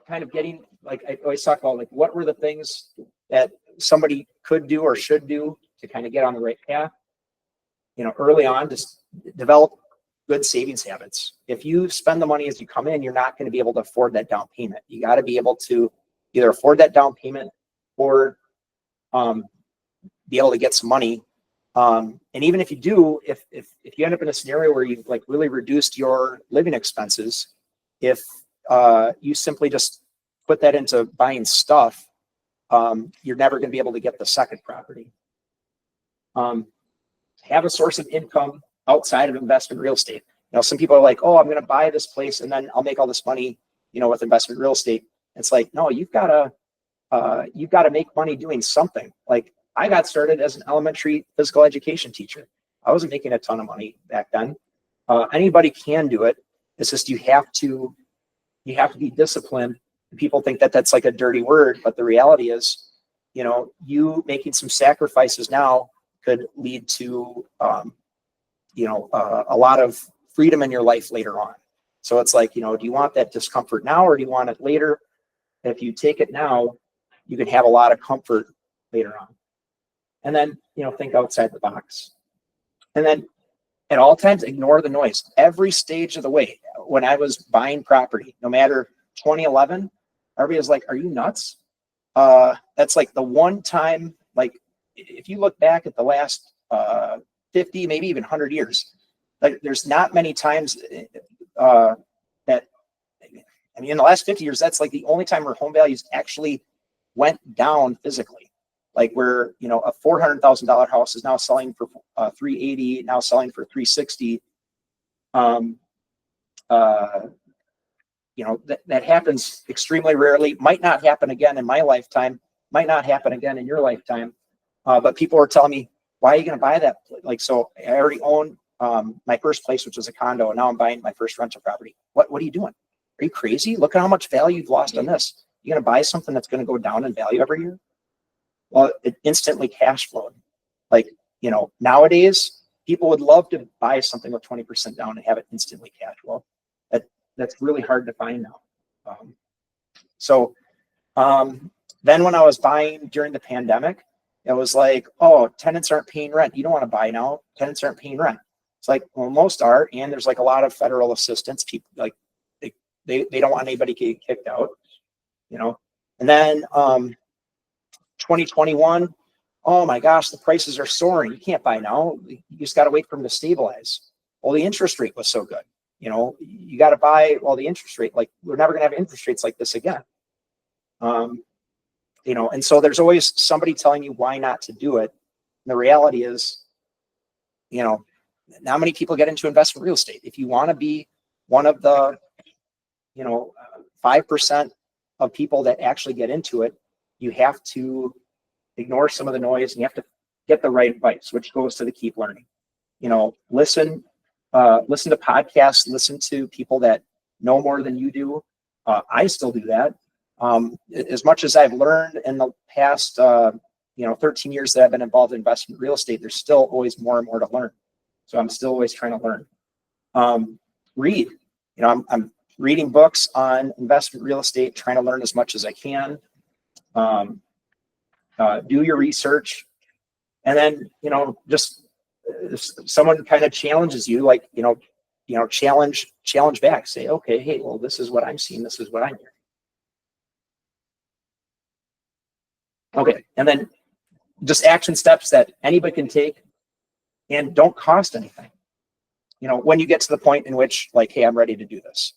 Kind of getting, like I always talk about, like, what were the things that somebody could do or should do to kind of get on the right path? Early on, just develop good savings habits. If you spend the money as you come in, you're not going to be able to afford that down payment. You got to be able to either afford that down payment or be able to get some money. And even if you do, if you end up in a scenario where you've like really reduced your living expenses, if you simply just put that into buying stuff, you're never going to be able to get the second property. have a source of income outside of investment real estate. You know, some people are like, oh, I'm going to buy this place and then I'll make all this money, you know, with investment real estate. It's like, no, you've got to make money doing something. Like, I got started as an elementary physical education teacher. I wasn't making a ton of money back then. Anybody can do it. It's just you have to be disciplined. People think that that's like a dirty word, but the reality is, you know, you making some sacrifices now could lead to, a lot of freedom in your life later on. So it's like, you know, do you want that discomfort now or do you want it later? If you take it now, you can have a lot of comfort later on. And then, you know, think outside the box. And then at all times, ignore the noise. Every stage of the way, when I was buying property, no matter 2011, everybody was like, are you nuts? That's like the one time, like, if you look back at the last 50, maybe even 100 years, like, there's not many times in the last 50 years, that's like the only time where home values actually went down physically. Like, where, you know, a $400,000 house is now selling for $380, now selling for $360. You know, that happens extremely rarely. Might not happen again in my lifetime. Might not happen again in your lifetime. But people are telling me, why are you going to buy that? Like, so I already own my first place, which was a condo, and now I'm buying my first rental property. What are you doing? Are you crazy? Look at how much value you've lost on this. You're going to buy something that's going to go down in value every year? Well, it instantly cash flowed. Like, you know, nowadays, people would love to buy something with 20% down and have it instantly cash flow. That's really hard to find now. Then when I was buying during the pandemic, it was like, oh, tenants aren't paying rent. You don't want to buy now. Tenants aren't paying rent. It's like, well, most are, and there's like a lot of federal assistance. People, like, they don't want anybody getting kicked out, you know. And then 2021, oh my gosh, the prices are soaring. You can't buy now. You just got to wait for them to stabilize. Well, the interest rate was so good. You know, you got to buy while the interest rate, like, we're never going to have interest rates like this again. You know, and so there's always somebody telling you why not to do it. And the reality is, you know, not many people get into investment real estate. If you want to be one of the, 5% of people that actually get into it, you have to ignore some of the noise and you have to get the right advice, which goes to the keep learning. You know, listen to podcasts, listen to people that know more than you do. I still do that. As much as I've learned in the past, 13 years that I've been involved in investment real estate, there's still always more and more to learn. So I'm still always trying to learn. Read. You know, I'm reading books on investment real estate, trying to learn as much as I can. Do your research, and then, you know, just if someone kind of challenges you, like, challenge back. Say, okay, hey, well, this is what I'm seeing. This is what I'm hearing. Okay, and then just action steps that anybody can take and don't cost anything. You know, when you get to the point in which, like, hey, I'm ready to do this.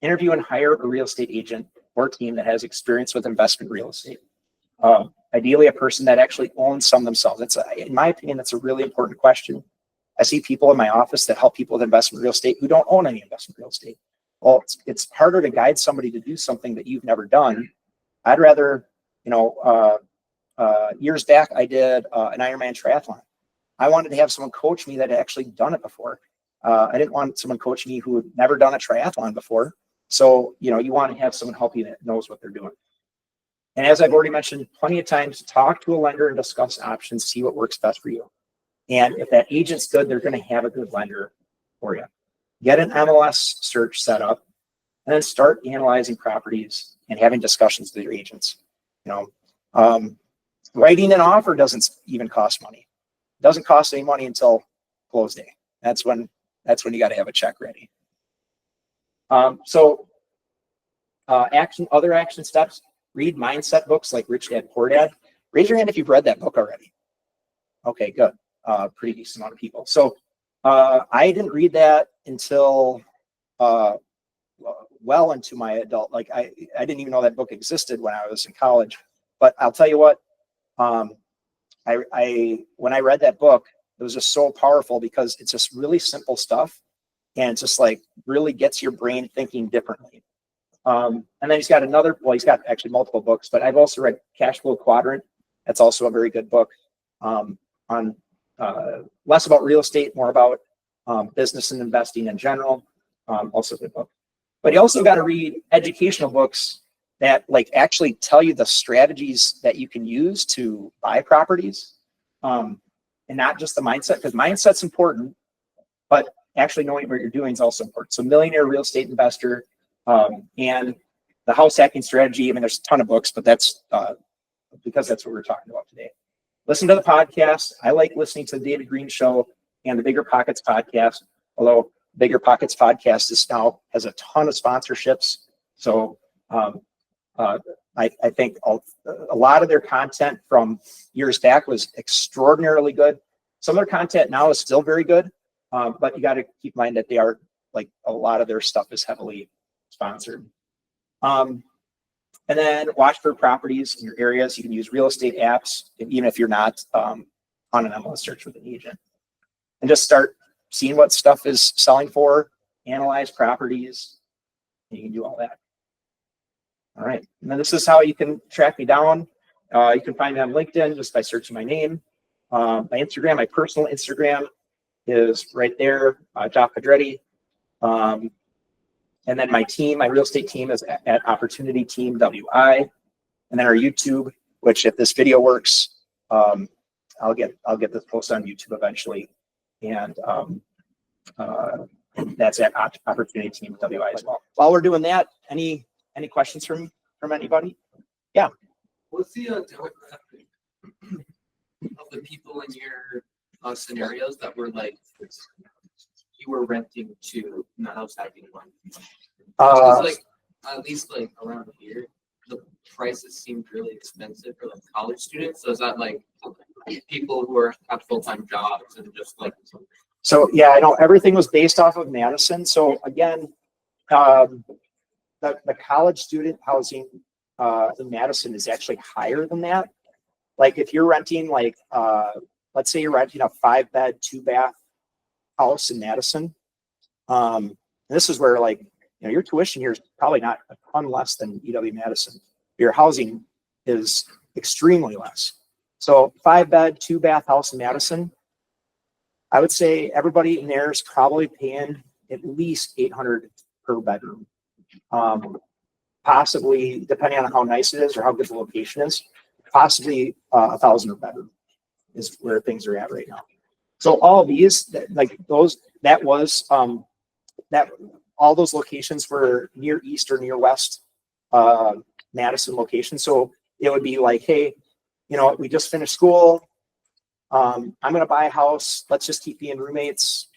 Interview and hire a real estate agent or team that has experience with investment real estate. Ideally, a person that actually owns some themselves. In my opinion, that's a really important question. I see people in my office that help people with investment real estate who don't own any investment real estate. Well, it's harder to guide somebody to do something that you've never done. I'd rather, years back, I did an Ironman triathlon. I wanted to have someone coach me that had actually done it before. I didn't want someone coach me who had never done a triathlon before. So, you want to have someone help you that knows what they're doing. And as I've already mentioned plenty of times, talk to a lender and discuss options, see what works best for you. And if that agent's good, they're going to have a good lender for you. Get an MLS search set up, and then start analyzing properties and having discussions with your agents. Writing an offer doesn't even cost money. It doesn't cost any money until close day. That's when you got to have a check ready. Other action steps. Read mindset books like Rich Dad Poor Dad. Raise your hand if you've read that book already. Okay, good. Pretty decent amount of people. So I didn't read that until well into my adult. Like I didn't even know that book existed when I was in college. But I'll tell you what. When I read that book, it was just so powerful because it's just really simple stuff. And it's just like really gets your brain thinking differently. And then he's got another, well, he's got actually multiple books, but I've also read Cash Flow Quadrant. That's also a very good book on less about real estate, more about business and investing in general. Also a good book. But you also got to read educational books that like actually tell you the strategies that you can use to buy properties, and not just the mindset, because mindset's important, but actually knowing what you're doing is also important. So Millionaire Real Estate Investor, and the house hacking strategy. I mean, there's a ton of books, but that's because that's what we're talking about today. Listen to the podcast. I like listening to the David Green Show and the Bigger Pockets podcast, although Bigger Pockets podcast is now has a ton of sponsorships. So I think a lot of their content from years back was extraordinarily good. Some of their content now is still very good, but you got to keep in mind that they are like a lot of their stuff is heavily sponsored. And then watch for properties in your areas. You can use real estate apps, even if you're not on an MLS search with an agent, and just start seeing what stuff is selling for, analyze properties, and you can do all that. All right, and then this is how you can track me down. You can find me on LinkedIn just by searching my name. My Instagram, my personal Instagram is right there, Joff Pedretti. And then my team, my real estate team is at Opportunity Team WI. And then our YouTube, which if this video works, I'll get this posted on YouTube eventually. And that's at Opportunity Team WI as well. While we're doing that, any questions from anybody? Yeah.
What's the demographic of the people in your scenarios that were like you were renting to in the house hacking one? Like at least like around here, the prices seemed really expensive for like college students. So is that like people who have full-time jobs and just like?
So yeah, I know everything was based off of Madison. So again, the college student housing in Madison is actually higher than that. Like if you're renting like let's say you're renting a 5-bed, 2-bath house in Madison. And this is where like, you know, your tuition here is probably not a ton less than UW-Madison. Your housing is extremely less. So 5-bed, 2-bath house in Madison, I would say everybody in there is probably paying at least $800 per bedroom. Possibly, depending on how nice it is or how good the location is, possibly $1,000 per bedroom is where things are at right now. So all these, like those, all those locations were near east or near west Madison locations. So it would be like, hey, you know, we just finished school. I'm going to buy a house. Let's just keep being roommates.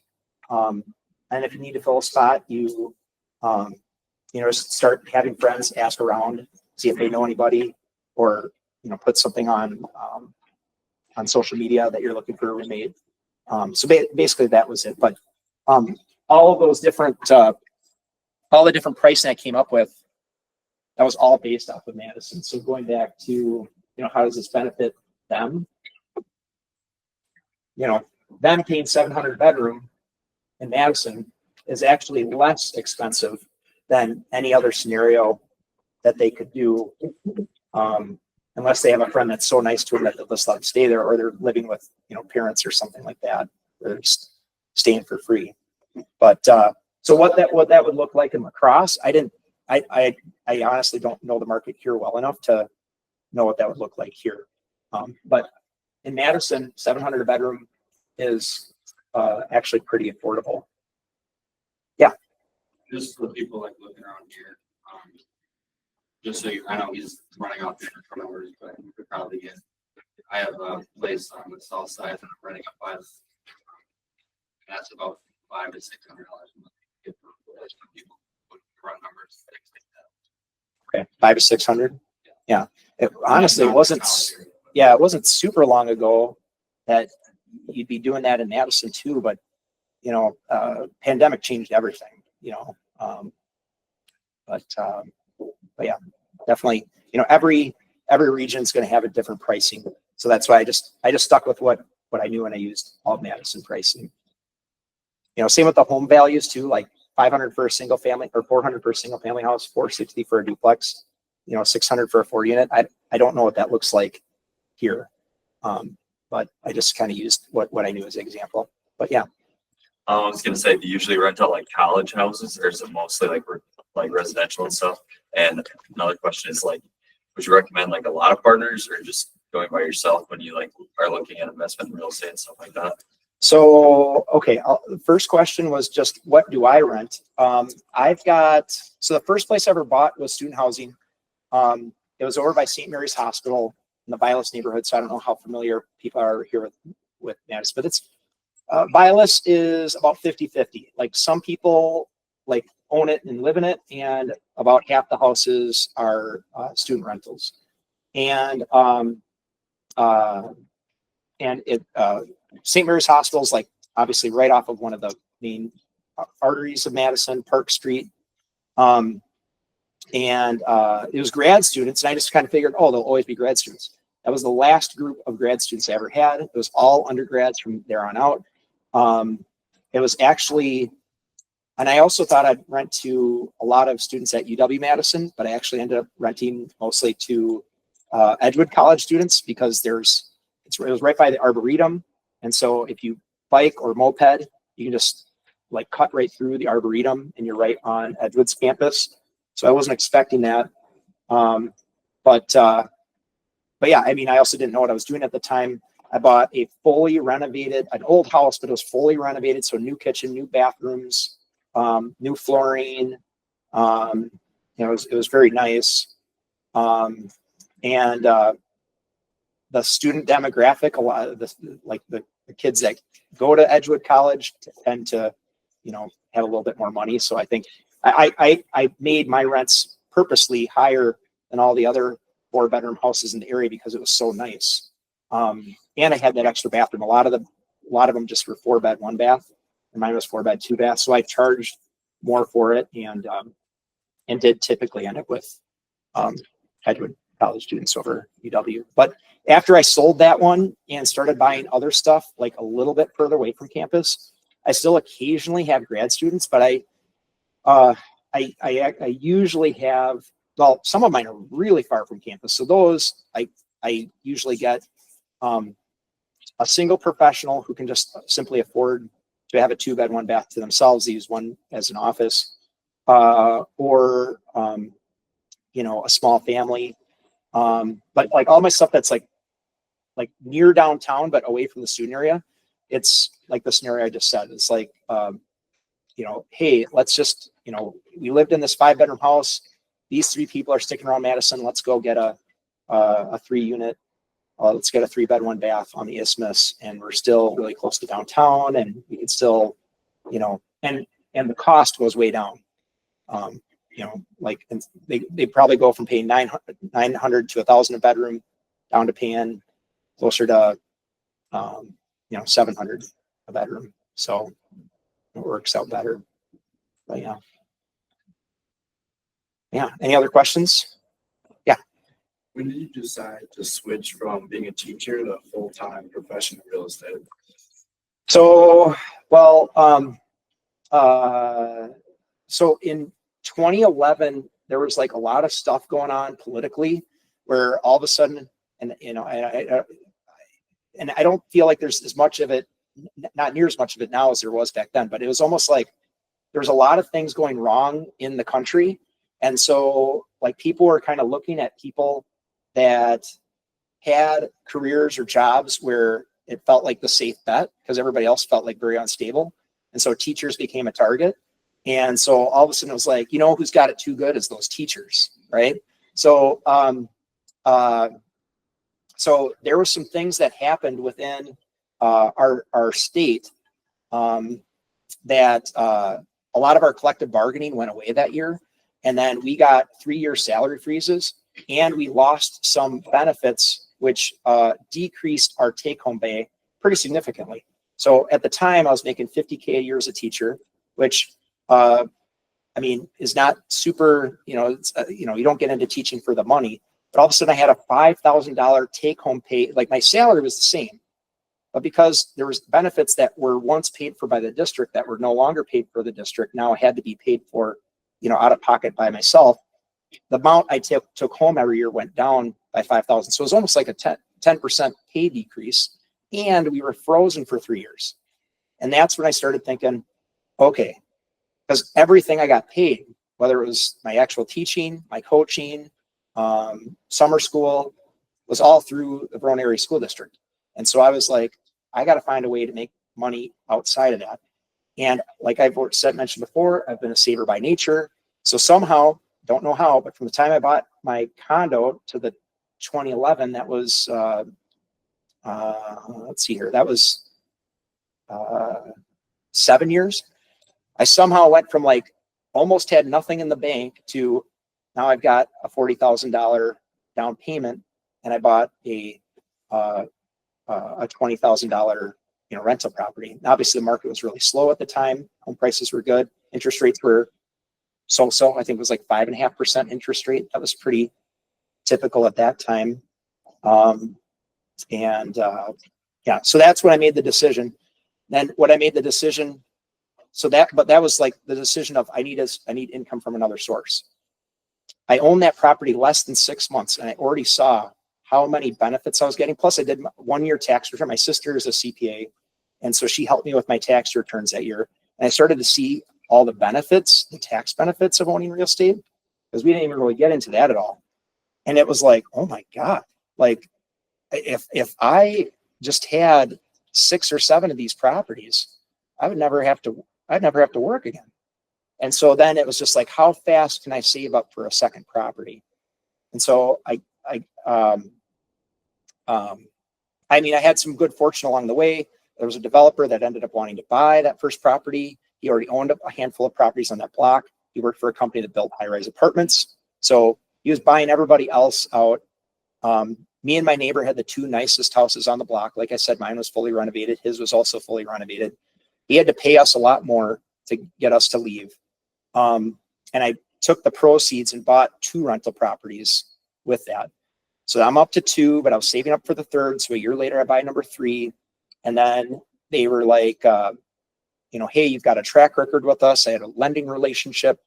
And if you need to fill a spot, you know, start having friends ask around, see if they know anybody, or, you know, put something on social media that you're looking for a roommate. So basically that was it. But all of those different, all the different pricing I came up with, that was all based off of Madison. So going back to, you know, how does this benefit them? You know, them paying $700 bedroom in Madison is actually less expensive than any other scenario that they could do, unless they have a friend that's so nice to them that they'll just let them stay there, or they're living with, you know, parents or something like that. They're just staying for free. But so what that would look like in La Crosse, I honestly don't know the market here well enough to know what that would look like here. But in Madison, $700 a bedroom is actually pretty affordable. Yeah.
Just for people like looking around here, just so I know he's running off different numbers, but you could probably get. I have a place on the south side that I'm renting up by. That's about $500 to $600 a month. For people who run numbers, things like that.
Okay, 500 to 600. Yeah. Honestly, it wasn't. Yeah, it wasn't super long ago that you'd be doing that in Madison too. But you know, pandemic changed everything. You know, but yeah, definitely. You know, every region is going to have a different pricing. So that's why I just stuck with what what I knew when I used all Madison pricing. You know, same with the home values too, like 500 for a single family or 400 for a single family house, 460 for a duplex, you know, 600 for a 4 unit. I don't know what that looks like here. But I just kind of used what I knew as an example. But yeah.
I was gonna say, do you usually rent out like college houses, or is it mostly like residential and stuff? And another question is like, would you recommend like a lot of partners, or just going by yourself when you like are looking at investment in real estate and stuff like that?
So, okay, the first question was just what do I rent? I've got, so the first place I ever bought was student housing. It was over by St. Mary's Hospital in the Vilas neighborhood. So I don't know how familiar people are here with Madison, but it's, Vilas is about 50-50. Like some people like own it and live in it, and about half the houses are student rentals. And St. Mary's Hospital is like obviously right off of one of the main arteries of Madison, Park Street. And it was grad students, and I just kind of figured, oh, they'll always be grad students. That was the last group of grad students I ever had. It was all undergrads from there on out. It was actually, and I also thought I'd rent to a lot of students at UW-Madison, but I actually ended up renting mostly to Edgewood College students because it was right by the Arboretum. And so if you bike or moped, you can just like cut right through the Arboretum and you're right on Edgewood's campus. So I wasn't expecting that. But yeah, I mean, I also didn't know what I was doing at the time. I bought a fully renovated, an old house, but it was fully renovated. So new kitchen, new bathrooms, new flooring. You know, it was very nice. And the student demographic, a lot of the kids that go to Edgewood College tend to, you know, have a little bit more money. So I think I made my rents purposely higher than all the other 4-bedroom houses in the area because it was so nice. And I had that extra bathroom. A lot of them just were 4-bed, 1-bath, and mine was 4-bed, 2-bath. So I charged more for it, and did typically end up with Edgewood College students over UW. But after I sold that one and started buying other stuff like a little bit further away from campus, I still occasionally have grad students, but I usually have, well, some of mine are really far from campus. So those I usually get a single professional who can just simply afford to have a 2-bed, 1-bath to themselves. They use one as an office, or you know, a small family. But like all my stuff that's like near downtown but away from the student area, it's like the scenario I just said. It's like, you know, hey, let's just, you know, we lived in this 5-bedroom house. These 3 people are sticking around Madison. Let's go get a 3-unit. Let's get a 3-bed, 1-bath on the Isthmus, and we're still really close to downtown, and we could still, you know, and the cost goes way down. You know, like they probably go from paying $900 to $1,000 a bedroom down to paying closer to you know, $700 a bedroom. So it works out better. But yeah. Yeah. Any other questions?
When did you decide to switch from being a teacher to a full-time professional real estate?
So, well, so in 2011, there was like a lot of stuff going on politically where all of a sudden, and you know, and I don't feel like there's as much of it, not near as much of it now as there was back then, but it was almost like there was a lot of things going wrong in the country. And so like people were kind of looking at people that had careers or jobs where it felt like the safe bet because everybody else felt like very unstable. And so teachers became a target. And so all of a sudden it was like, you know, who's got it too good is those teachers, right? So, so there were some things that happened within our state that a lot of our collective bargaining went away that year. And then we got 3-year salary freezes, and we lost some benefits, which decreased our take-home pay pretty significantly. So at the time, I was making $50K a year as a teacher, which I mean is not super. You know, it's, you know, you don't get into teaching for the money. But all of a sudden, I had a $5,000 take-home pay. Like my salary was the same, but because there was benefits that were once paid for by the district that were no longer paid for the district, now had to be paid for, out of pocket by myself. The amount I took home every year went down by 5,000. So it was almost like a 10% pay decrease, and we were frozen for 3 years. And that's when I started thinking, okay, because everything I got paid, whether it was my actual teaching, my coaching, summer school, was all through the Verona Area School District. And so I was like, I got to find a way to make money outside of that. And like I've mentioned before, I've been a saver by nature. So somehow, don't know how, but from the time I bought my condo to the 2011, that was, let's see here, that was 7 years. I somehow went from like almost had nothing in the bank to now I've got a $40,000 down payment, and I bought a $20,000 rental property. And obviously, the market was really slow at the time. Home prices were good. Interest rates were so. I think it was like 5.5% interest rate. That was pretty typical at that time. Yeah, so that's when I made the decision. Then what I made the decision. But that was like the decision of I need income from another source. I owned that property less than 6 months, and I already saw how many benefits I was getting. Plus, I did 1 year tax return. My sister is a CPA, and so she helped me with my tax returns that year. And I started to see all the benefits, the tax benefits of owning real estate, because we didn't even really get into that at all. And it was like, oh my God, like if I just had 6 or 7 of these properties, I'd never have to work again. And so then it was just like, how fast can I save up for a second property? And so I had some good fortune along the way. There was a developer that ended up wanting to buy that first property. He already owned a handful of properties on that block. He worked for a company that built high-rise apartments. So he was buying everybody else out. Me and my neighbor had the 2 nicest houses on the block. Like I said, mine was fully renovated. His was also fully renovated. He had to pay us a lot more to get us to leave. And I took the proceeds and bought 2 rental properties with that. So I'm up to 2, but I was saving up for the 3rd. So a year later, I buy number 3. And then they were like, hey, you've got a track record with us. I had a lending relationship.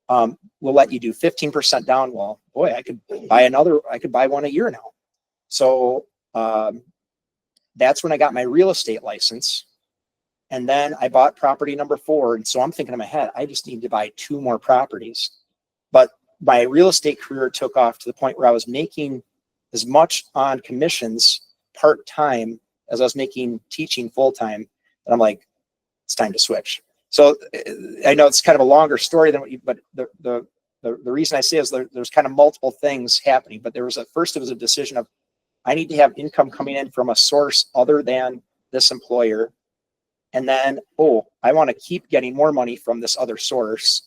We'll let you do 15% down. Well, boy, I could buy one a year now. So that's when I got my real estate license. And then I bought property number 4. And so I'm thinking in my head, I just need to buy 2 more properties. But my real estate career took off to the point where I was making as much on commissions part-time as I was making teaching full-time. And I'm like, it's time to switch. So I know it's kind of a longer story than but the reason I say is there's kind of multiple things happening, but first it was a decision of I need to have income coming in from a source other than this employer. And then, I want to keep getting more money from this other source.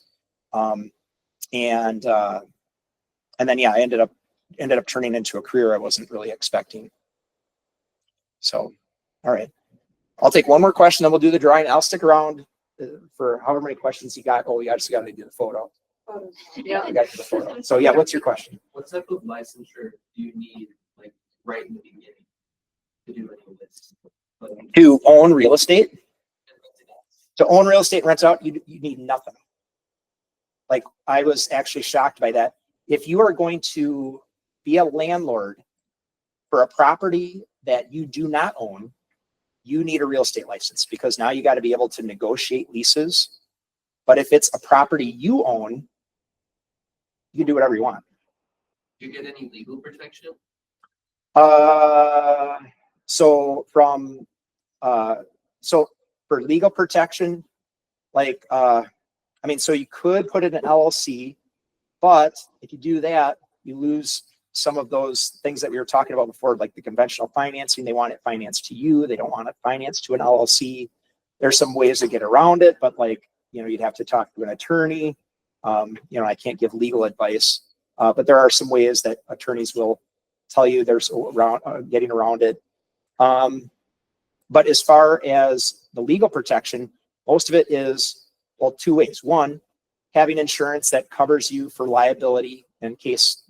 And then, I ended up turning into a career I wasn't really expecting. So, all right, I'll take one more question, then we'll do the drawing. I'll stick around for however many questions you got. I just got to do the photo.
Yeah.
I got to the photo. So yeah, what's your question?
What type of licensure do you need, like right in the beginning, to do any of this?
To own real estate? To own real estate and rent out, you need nothing. Like, I was actually shocked by that. If you are going to be a landlord for a property that you do not own, you need a real estate license, because now you got to be able to negotiate leases. But if it's a property you own, you can do whatever you want.
Do you get any legal protection?
So for legal protection, so you could put it in an LLC, but if you do that, you lose some of those things that we were talking about before, like the conventional financing. They want it financed to you. They don't want it financed to an LLC. There's some ways to get around it, but you'd have to talk to an attorney. I can't give legal advice, but there are some ways that attorneys will tell you there's getting around it. But as far as the legal protection, most of it is, 2 ways. One, having insurance that covers you for liability in case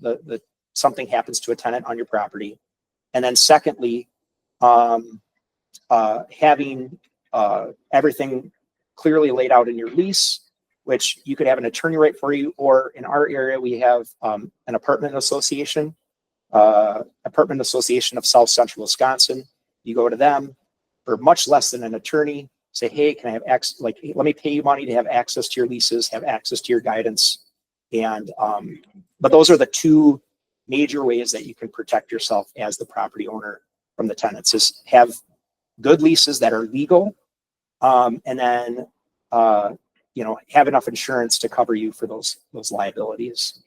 something happens to a tenant on your property. And then secondly, having everything clearly laid out in your lease, which you could have an attorney write for you, or in our area, we have an apartment association of South Central Wisconsin. You go to them for much less than an attorney, say, hey, can I have access, like, let me pay you money to have access to your leases, have access to your guidance. And, but those are the two major ways that you can protect yourself as the property owner from the tenants, is have good leases that are legal. And then, have enough insurance to cover you for those liabilities.